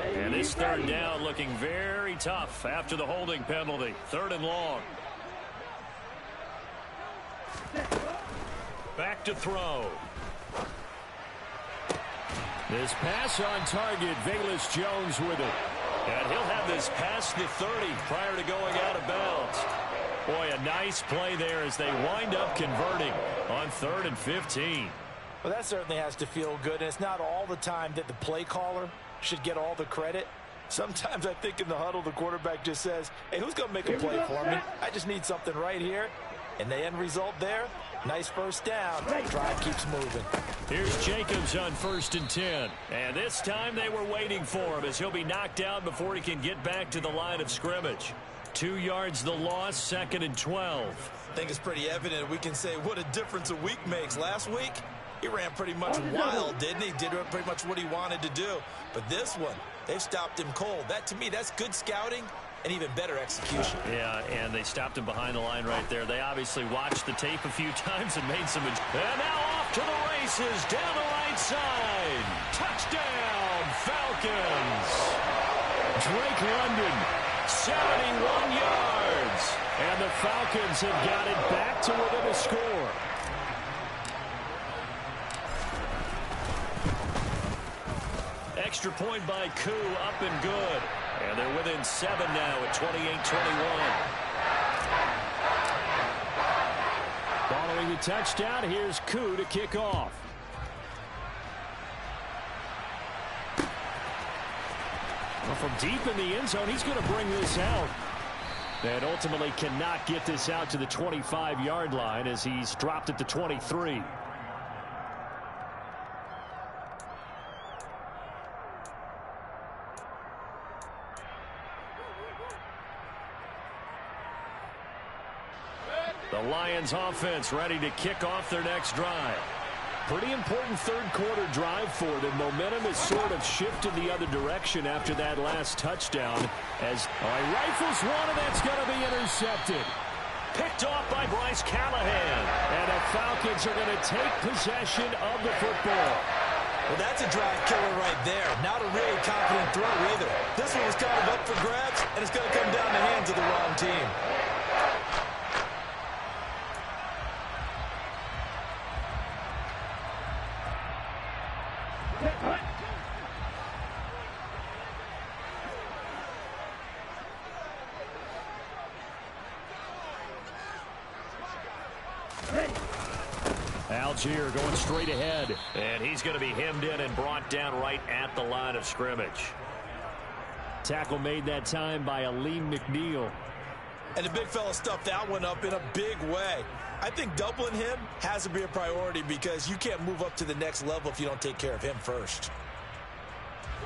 And this 3rd down looking very tough after the holding penalty. 3rd and long. Back to throw. This pass on target. Velus Jones with it. And he'll have this past the 30 prior to going out of bounds. Boy, a nice play there as they wind up converting on 3rd and 15. Well, that certainly has to feel good, and it's not all the time that the play caller should get all the credit. Sometimes I think in the huddle, the quarterback just says, hey, who's going to make a play for me? I just need something right here. And the end result there, nice first down. Drive keeps moving. Here's Jacobs on 1st and 10. And this time they were waiting for him as he'll be knocked down before he can get back to the line of scrimmage. 2 yards the loss, 2nd and 12. I think it's pretty evident we can say what a difference a week makes. Last week, he ran pretty much wild, didn't he? Did pretty much what he wanted to do. But this one, they've stopped him cold. That, to me, that's good scouting and even better execution. Yeah, and they stopped him behind the line right there. They obviously watched the tape a few times and made some... And now off to the races, down the right side. Touchdown, Falcons. Drake London, 71 yards. And the Falcons have got it back to within a score. Extra point by Koo, up and good. And they're within 7 now at 28-21. Following the touchdown, here's Koo to kick off. Well, from deep in the end zone, he's going to bring this out. And ultimately cannot get this out to the 25-yard line as he's dropped at the 23. The Lions offense ready to kick off their next drive. Pretty important third-quarter drive for them. Momentum has sort of shifted the other direction after that last touchdown. As rifles one, and that's going to be intercepted. Picked off by Bryce Callahan. And the Falcons are going to take possession of the football. Well, that's a drive killer right there. Not a really confident throw either. This one was kind of up for grabs, and it's going to come down the hands of the wrong team. Algier going straight ahead. And he's going to be hemmed in and brought down right at the line of scrimmage. Tackle made that time by Aleem McNeil. And the big fella stuffed that one up in a big way. I think doubling him has to be a priority because you can't move up to the next level if you don't take care of him first.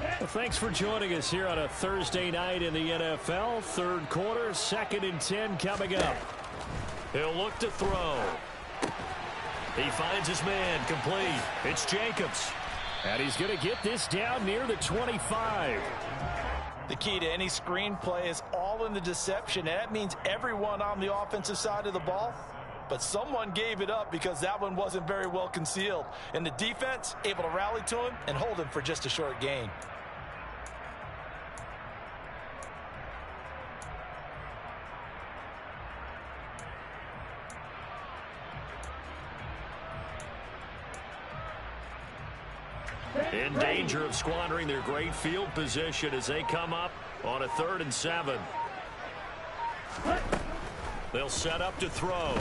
Well, thanks for joining us here on a Thursday night in the NFL. Third quarter, 2nd and 10 coming up. He'll look to throw. He finds his man complete. It's Jacobs. And he's going to get this down near the 25. The key to any screenplay is all in the deception. And that means everyone on the offensive side of the ball. But someone gave it up because that one wasn't very well concealed. And the defense able to rally to him and hold him for just a short gain. In danger of squandering their great field position as they come up on a 3rd and 7. They'll set up to throw.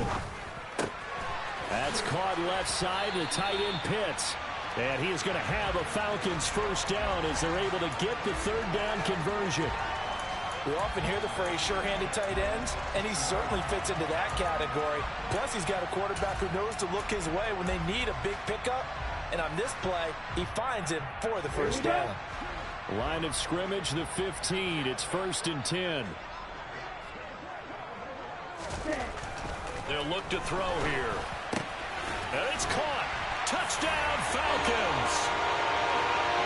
That's caught left side, the tight end Pitts. And he is going to have a Falcons first down as they're able to get the 3rd down conversion. We often hear the phrase sure-handed tight ends, and he certainly fits into that category. Plus, he's got a quarterback who knows to look his way when they need a big pickup. And on this play, he finds him for the first down. Line of scrimmage, the 15. It's 1st and 10. They'll look to throw here. And it's caught. Touchdown, Falcons.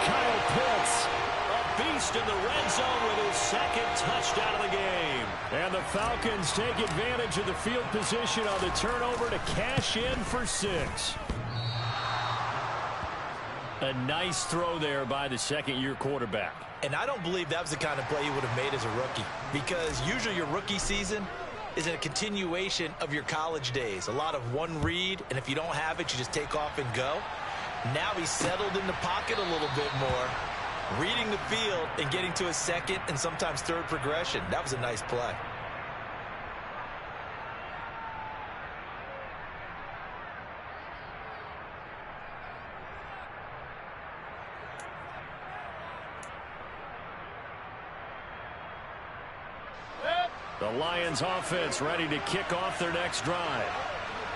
Kyle Pitts, a beast in the red zone with his 2nd touchdown of the game. And the Falcons take advantage of the field position on the turnover to cash in for 6. A nice throw there by the 2nd-year quarterback. And I don't believe that was the kind of play he would have made as a rookie. Because usually your rookie season is a continuation of your college days. A lot of one read, and if you don't have it, you just take off and go. Now he's settled in the pocket a little bit more, reading the field and getting to his 2nd and sometimes 3rd progression. That was a nice play. The Lions offense ready to kick off their next drive.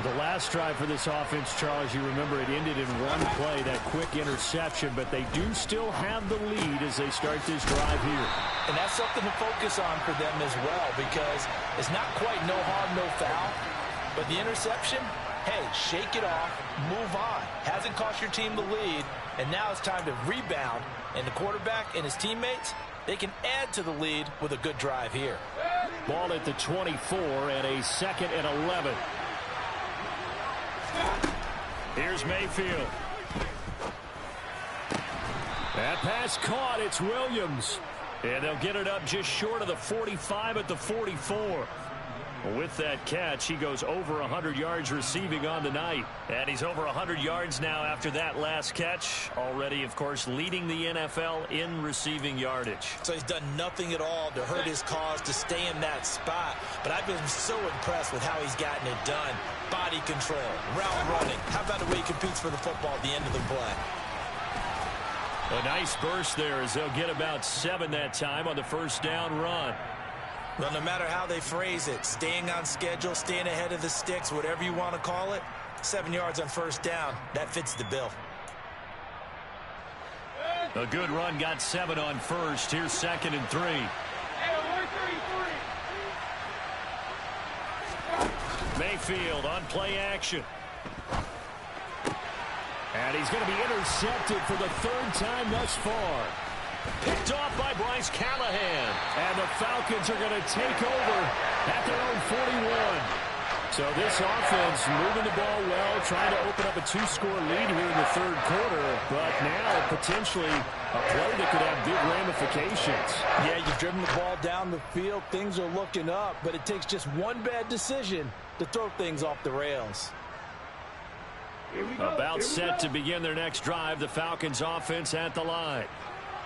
The last drive for this offense, Charles, you remember it ended in one play, that quick interception, but they do still have the lead as they start this drive here. And that's something to focus on for them as well, because it's not quite no harm, no foul, but the interception, hey, shake it off, move on. Hasn't cost your team the lead, and now it's time to rebound, and the quarterback and his teammates, they can add to the lead with a good drive here. Ball at the 24 and a 2nd and 11. Here's Mayfield. That pass caught. It's Williams. And they'll get it up just short of the 45 at the 44. With that catch, he goes over 100 yards receiving on the night. And he's over 100 yards now after that last catch. Already, of course, leading the NFL in receiving yardage. So he's done nothing at all to hurt his cause, to stay in that spot. But I've been so impressed with how he's gotten it done. Body control, route running. How about the way he competes for the football at the end of the play? A nice burst there as they'll get about 7 that time on the first down run. Well, no matter how they phrase it, staying on schedule, staying ahead of the sticks, whatever you want to call it, 7 yards on first down, that fits the bill. A good run, got 7 on first. Here's 2nd and 3. Mayfield on play action. And he's going to be intercepted for the 3rd time thus far. Picked off by Bryce Callahan. And the Falcons are going to take over at their own 41. So this offense moving the ball well, trying to open up a 2-score lead here in the 3rd quarter. But now potentially a play that could have big ramifications. Yeah, you've driven the ball down the field. Things are looking up, but it takes just one bad decision to throw things off the rails. About set to begin their next drive, the Falcons offense at the line.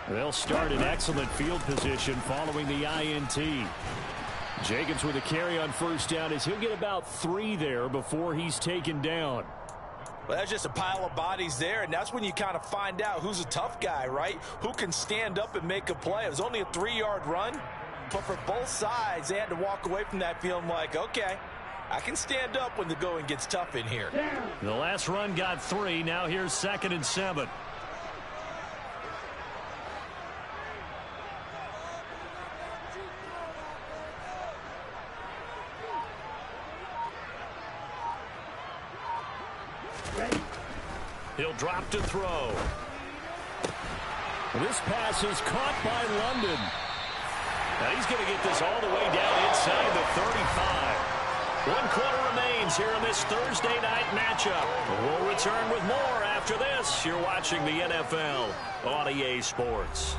They'll start in excellent field position following the INT. Jacobs with a carry on first down as he'll get about 3 there before he's taken down. Well, that's just a pile of bodies there, and that's when you kind of find out who's a tough guy, right? Who can stand up and make a play. It was only a 3-yard run, but for both sides, they had to walk away from that feeling like, okay, I can stand up when the going gets tough in here. The last run got 3. Now here's 2nd and 7. He'll drop to throw. This pass is caught by London. Now he's going to get this all the way down inside the 35. 1 quarter remains here in this Thursday night matchup. We'll return with more after this. You're watching the NFL on EA Sports.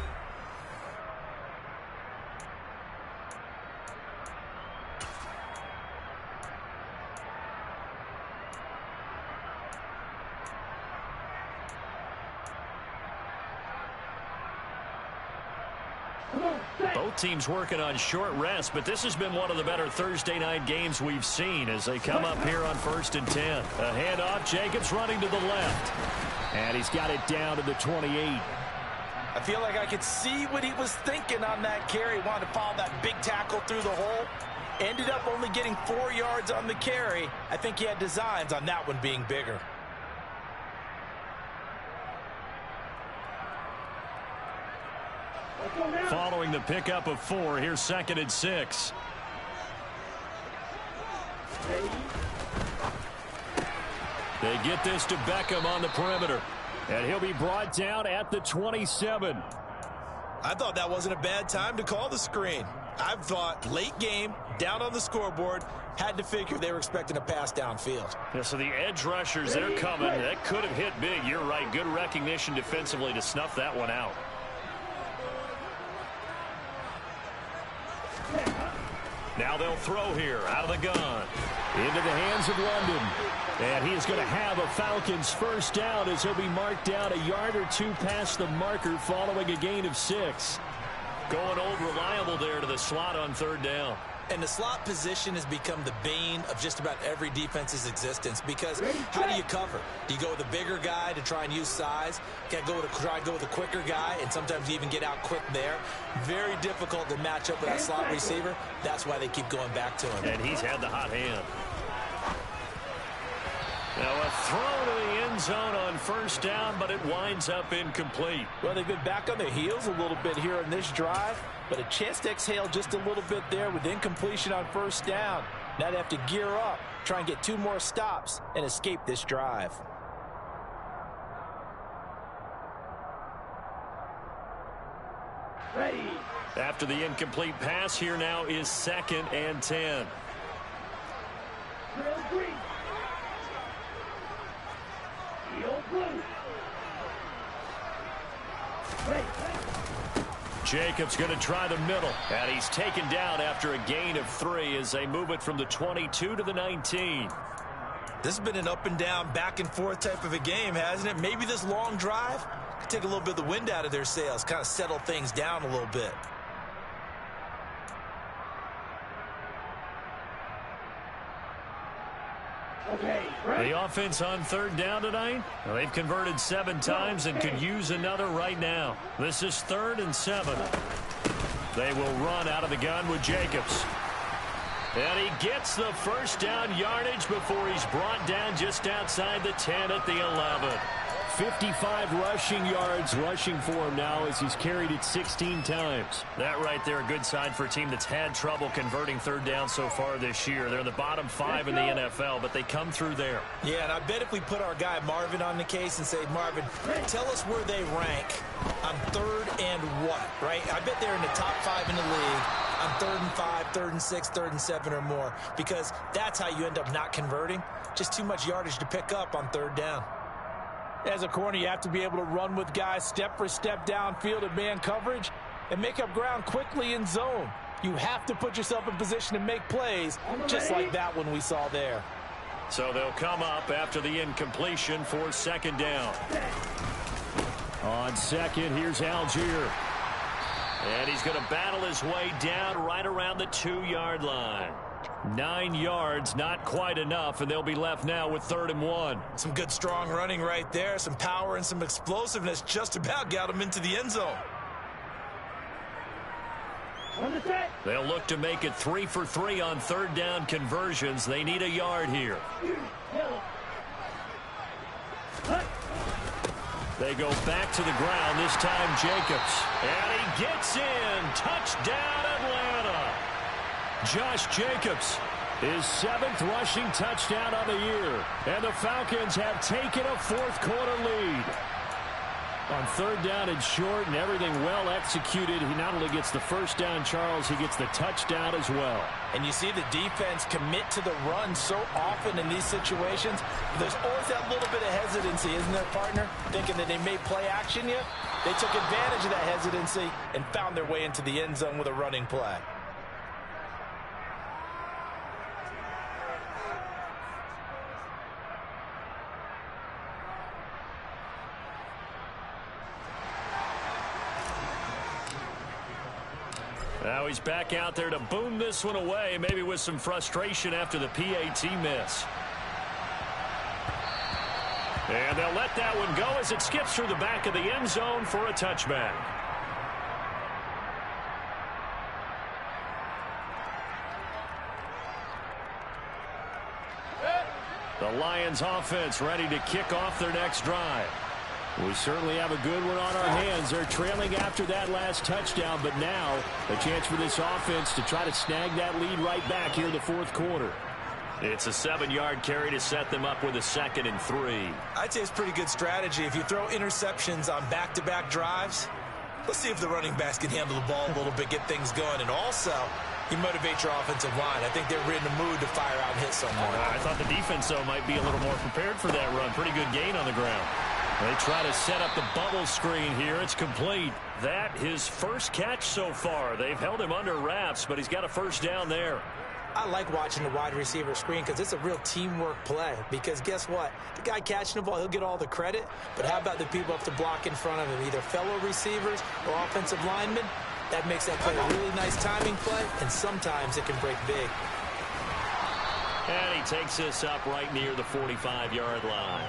Both teams working on short rest, but this has been one of the better Thursday night games we've seen as they come up here on 1st and 10. A handoff, Jacobs running to the left. And he's got it down to the 28. I feel like I could see what he was thinking on that carry. He wanted to follow that big tackle through the hole. Ended up only getting 4 yards on the carry. I think he had designs on that one being bigger. Following the pickup of 4, here's 2nd and 6. They get this to Beckham on the perimeter. And he'll be brought down at the 27. I thought that wasn't a bad time to call the screen. I thought late game, down on the scoreboard, had to figure they were expecting a pass downfield. Yeah, so the edge rushers, they're coming. That could have hit big. You're right. Good recognition defensively to snuff that one out. Now they'll throw here out of the gun. Into the hands of London. And he is going to have a Falcons first down as he'll be marked down a yard or 2 past the marker following a gain of 6. Going old reliable there to the slot on 3rd down. And the slot position has become the bane of just about every defense's existence because how do you cover? Do you go with a bigger guy to try and use size? Try and go with a quicker guy, and sometimes you even get out quick there. Very difficult to match up with that slot receiver. That's why they keep going back to him. And he's had the hot hand. Now a throw to the end zone on first down, but it winds up incomplete. Well, they've been back on their heels a little bit here in this drive, but a chance to exhale just a little bit there with incompletion on first down. Now they have to gear up, try and get 2 more stops, and escape this drive. Ready. After the incomplete pass, here now is 2nd and 10. Trail green. Field blue. Ready. Jacobs going to try the middle, and he's taken down after a gain of 3 as they move it from the 22 to the 19. This has been an up and down, back and forth type of a game, hasn't it? Maybe this long drive could take a little bit of the wind out of their sails, kind of settle things down a little bit. Okay, ready. The offense on 3rd down tonight, well, they've converted 7 times and could use another right now. This is 3rd and 7. They will run out of the gun with Jacobs. And he gets the first down yardage before he's brought down just outside the 10 at the 11. 55 rushing yards rushing for him now as he's carried it 16 times. That right there, a good sign for a team that's had trouble converting 3rd down so far this year. They're in the bottom 5 in the NFL, but they come through there. Yeah, and I bet if we put our guy Marvin on the case and say, Marvin, tell us where they rank on 3rd and what, right? I bet they're in the top 5 in the league on 3rd and 5, 3rd and 6, 3rd and 7 or more, because that's how you end up not converting. Just too much yardage to pick up on 3rd down. As a corner, you have to be able to run with guys step for step downfield in man coverage and make up ground quickly in zone. You have to put yourself in position to make plays, just like that one we saw there. So they'll come up after the incompletion for 2nd down. On 2nd, here's Algier. And he's going to battle his way down right around the 2-yard line. 9 yards, not quite enough, and they'll be left now with 3rd and 1. Some good strong running right there, some power and some explosiveness just about got him into the end zone. On the set. They'll look to make it 3 for 3 on 3rd down conversions. They need a yard here. Yellow. Hut. They go back to the ground, this time Jacobs. And he gets in. Touchdown, Atlanta. Josh Jacobs, his 7th rushing touchdown on the year. And the Falcons have taken a 4th quarter lead. On 3rd down and short and everything well executed, he not only gets the first down, Charles, he gets the touchdown as well. And you see the defense commit to the run so often in these situations. There's always that little bit of hesitancy, isn't there, partner? Thinking that they may play action yet. They took advantage of that hesitancy and found their way into the end zone with a running play. Now he's back out there to boom this one away, maybe with some frustration after the PAT miss. And they'll let that one go as it skips through the back of the end zone for a touchback. The Lions offense ready to kick off their next drive. We certainly have a good one on our hands. They're trailing after that last touchdown, but now a chance for this offense to try to snag that lead right back here in the 4th quarter. It's a 7-yard carry to set them up with a 2nd and 3. I'd say it's pretty good strategy. If you throw interceptions on back-to-back drives, let's see if the running backs can handle the ball a little bit, get things going, and also you motivate your offensive line. I think they're in the mood to fire out and hit someone. I thought the defense, though, might be a little more prepared for that run. Pretty good gain on the ground. They try to set up the bubble screen here. It's complete. That his first catch so far. They've held him under wraps, but he's got a first down there. I like watching the wide receiver screen because it's a real teamwork play. Because guess what? The guy catching the ball, he'll get all the credit. But how about the people up to block in front of him, either fellow receivers or offensive linemen? That makes that play a really nice timing play, and sometimes it can break big. And he takes this up right near the 45-yard line.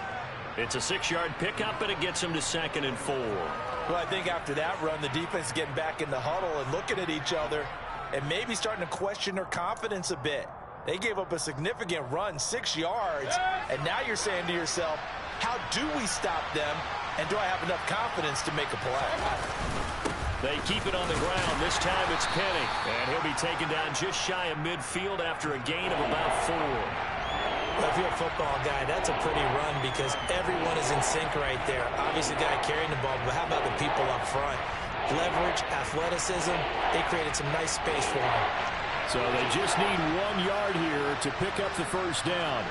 It's a 6-yard pickup, and it gets him to 2nd and 4. Well, I think after that run, the defense is getting back in the huddle and looking at each other and maybe starting to question their confidence a bit. They gave up a significant run, 6 yards, and now you're saying to yourself, how do we stop them, and do I have enough confidence to make a play? They keep it on the ground. This time it's Penny, and he'll be taken down just shy of midfield after a gain of about 4. Well, if you're a football guy, that's a pretty run because everyone is in sync right there. Obviously, the guy carrying the ball, but how about the people up front? Leverage, athleticism, they created some nice space for him. So they just need 1 yard here to pick up the first down.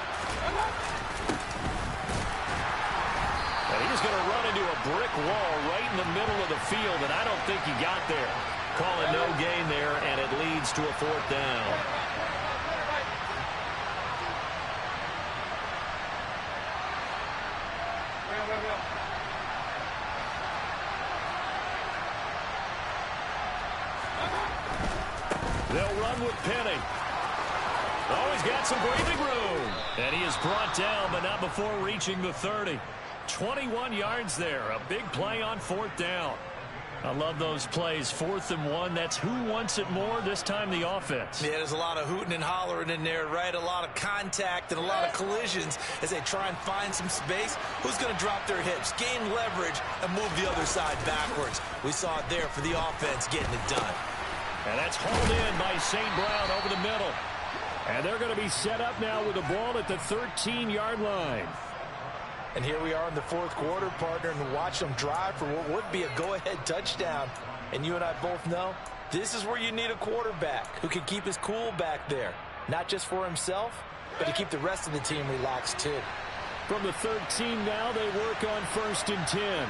And he's going to run into a brick wall right in the middle of the field, and I don't think he got there. Calling no gain there, and it leads to a 4th down. They'll run with Penny. Oh, he's got some breathing room. And he is brought down, but not before reaching the 30. 21 yards there. A big play on 4th down. I love those plays. 4th and 1. That's who wants it more. This time the offense. Yeah, there's a lot of hooting and hollering in there, right? A lot of contact and a lot of collisions as they try and find some space. Who's going to drop their hips, gain leverage, and move the other side backwards? We saw it there for the offense getting it done. And that's hauled in by St. Brown over the middle. And they're going to be set up now with the ball at the 13-yard line. And here we are in the 4th quarter, partner, and watch them drive for what would be a go-ahead touchdown. And you and I both know this is where you need a quarterback who can keep his cool back there. Not just for himself, but to keep the rest of the team relaxed too. From the 13 now, they work on 1st and 10.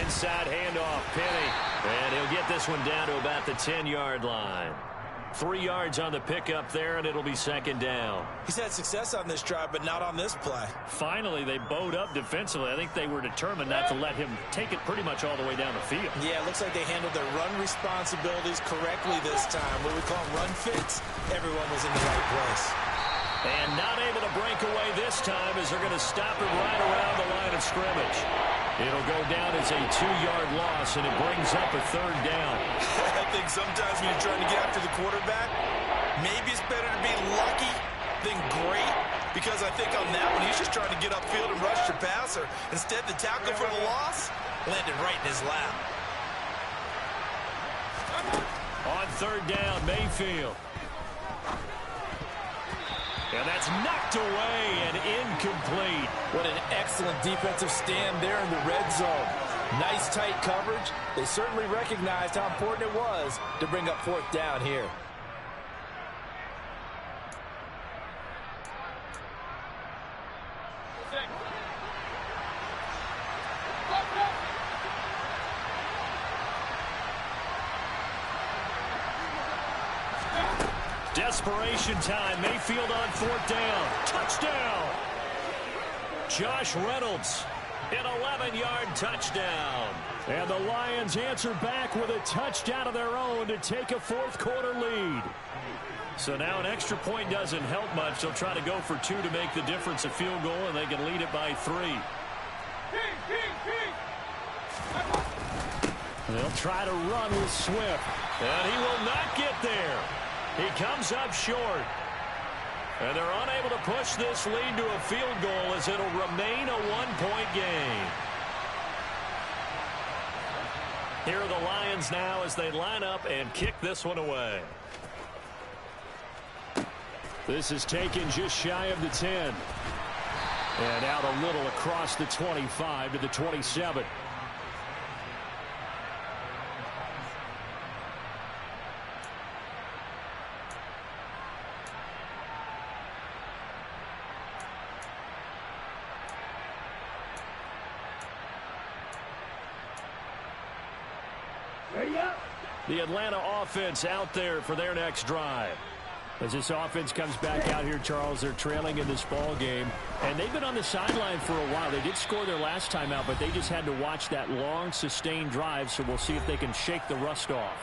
Inside handoff, Penny. And he'll get this one down to about the 10-yard line. 3 yards on the pickup there, and it'll be 2nd down. He's had success on this drive, but not on this play. Finally, they bowed up defensively. I think they were determined not to let him take it pretty much all the way down the field. Yeah, it looks like they handled their run responsibilities correctly this time. What we call run fits. Everyone was in the right place. And not able to break away this time as they're going to stop him right around the line of scrimmage. It'll go down as a 2-yard loss, and it brings up a 3rd down. I think sometimes when you're trying to get after the quarterback, maybe it's better to be lucky than great, because I think on that one, he's just trying to get upfield and rush your passer. Instead, the tackle for the loss landed right in his lap. On 3rd down, Mayfield. And that's knocked away and incomplete. What an excellent defensive stand there in the red zone. Nice tight coverage. They certainly recognized how important it was to bring up 4th down here. Desperation time. Mayfield on 4th down. Touchdown. Josh Reynolds, an 11-yard touchdown. And the Lions answer back with a touchdown of their own to take a 4th quarter lead. So now an extra point doesn't help much. They'll try to go for 2 to make the difference a field goal, and they can lead it by 3. They'll try to run with Swift. And he will not get there. He comes up short. And they're unable to push this lead to a field goal as it'll remain a 1-point game. Here are the Lions now as they line up and kick this one away. This is taken just shy of the 10. And out a little across the 25 to the 27. The Atlanta offense out there for their next drive. As this offense comes back out here, Charles, they're trailing in this ball game, and they've been on the sideline for a while. They did score their last time out, but they just had to watch that long, sustained drive, so we'll see if they can shake the rust off.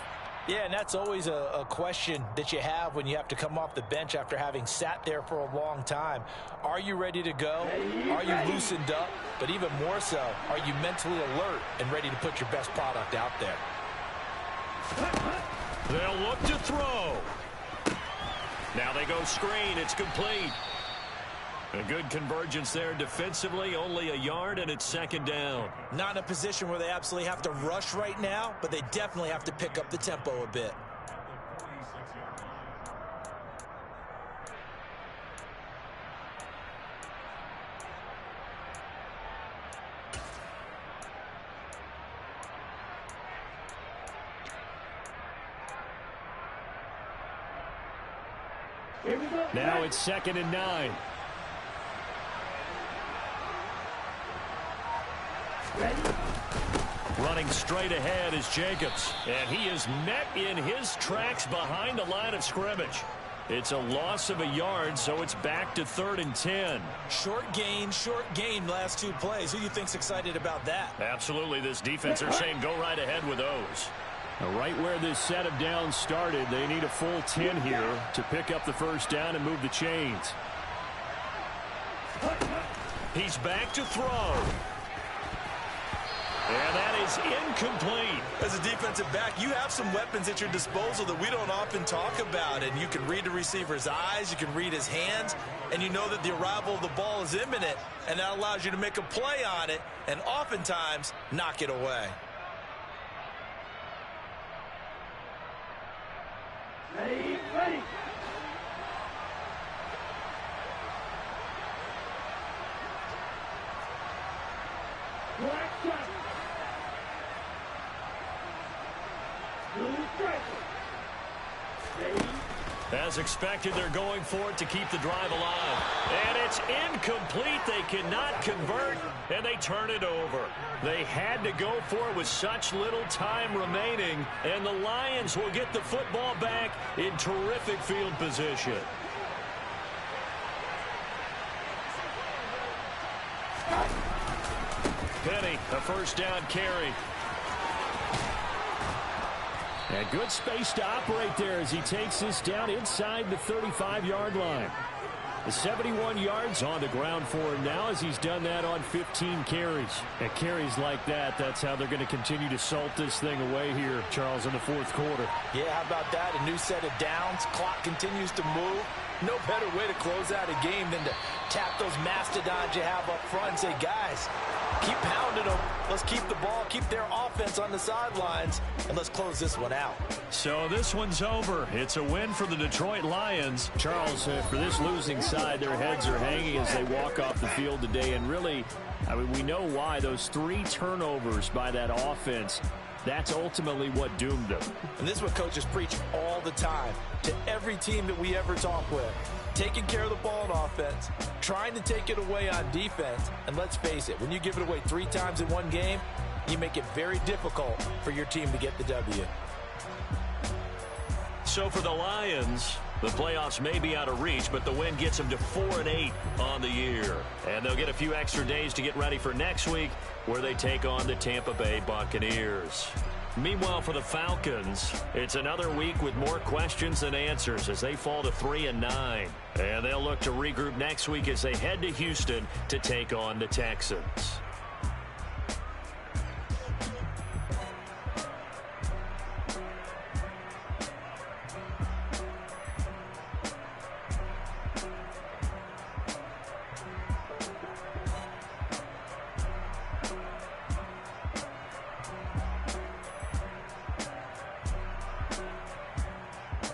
Yeah, and that's always a question that you have when you have to come off the bench after having sat there for a long time. Are you ready to go? Are you loosened up? But even more so, are you mentally alert and ready to put your best product out there? They'll look to throw. Now they go screen. It's complete. A good convergence there defensively. Only a yard, and it's second down. Not in a position where they absolutely have to rush right now, but they definitely have to pick up the tempo a bit. Now it's 2nd and 9. Running straight ahead is Jacobs, and he is met in his tracks behind the line of scrimmage. It's a loss of a yard, so it's back to 3rd and 10. Short gain last two plays. Who do you think's excited about that? Absolutely. This defense are saying go right ahead with those. Now, right where this set of downs started, they need a full 10 here to pick up the first down and move the chains. He's back to throw. And that is incomplete. As a defensive back, you have some weapons at your disposal that we don't often talk about. And you can read the receiver's eyes, you can read his hands, and you know that the arrival of the ball is imminent. And that allows you to make a play on it and oftentimes knock it away. Ready. Black shot. Blue striker. Ready. As expected, they're going for it to keep the drive alive. And it's incomplete. They cannot convert, and they turn it over. They had to go for it with such little time remaining, and the Lions will get the football back in terrific field position. Penny, a first down carry. And good space to operate there as he takes this down inside the 35-yard line. The 71 yards on the ground for him now as he's done that on 15 carries. And carries like that, that's how they're going to continue to salt this thing away here, Charles, in the fourth quarter. Yeah, how about that? A new set of downs. Clock continues to move. No better way to close out a game than to tap those mastodons you have up front and say, guys, keep pounding them. Let's keep the ball, keep their offense on the sidelines, and let's close this one out. So this one's over. It's a win for the Detroit Lions. Charles, for this losing side, their heads are hanging as they walk off the field today. And really, I mean, we know why. Those 3 turnovers by that offense, that's ultimately what doomed them. And this is what coaches preach all the time to every team that we ever talk with. Taking care of the ball on offense, trying to take it away on defense. And let's face it, when you give it away 3 times in one game, you make it very difficult for your team to get the W. So for the Lions, the playoffs may be out of reach, but the win gets them to 4-8 on the year. And they'll get a few extra days to get ready for next week, where they take on the Tampa Bay Buccaneers. Meanwhile, for the Falcons, it's another week with more questions than answers as they fall to 3-9. And they'll look to regroup next week as they head to Houston to take on the Texans.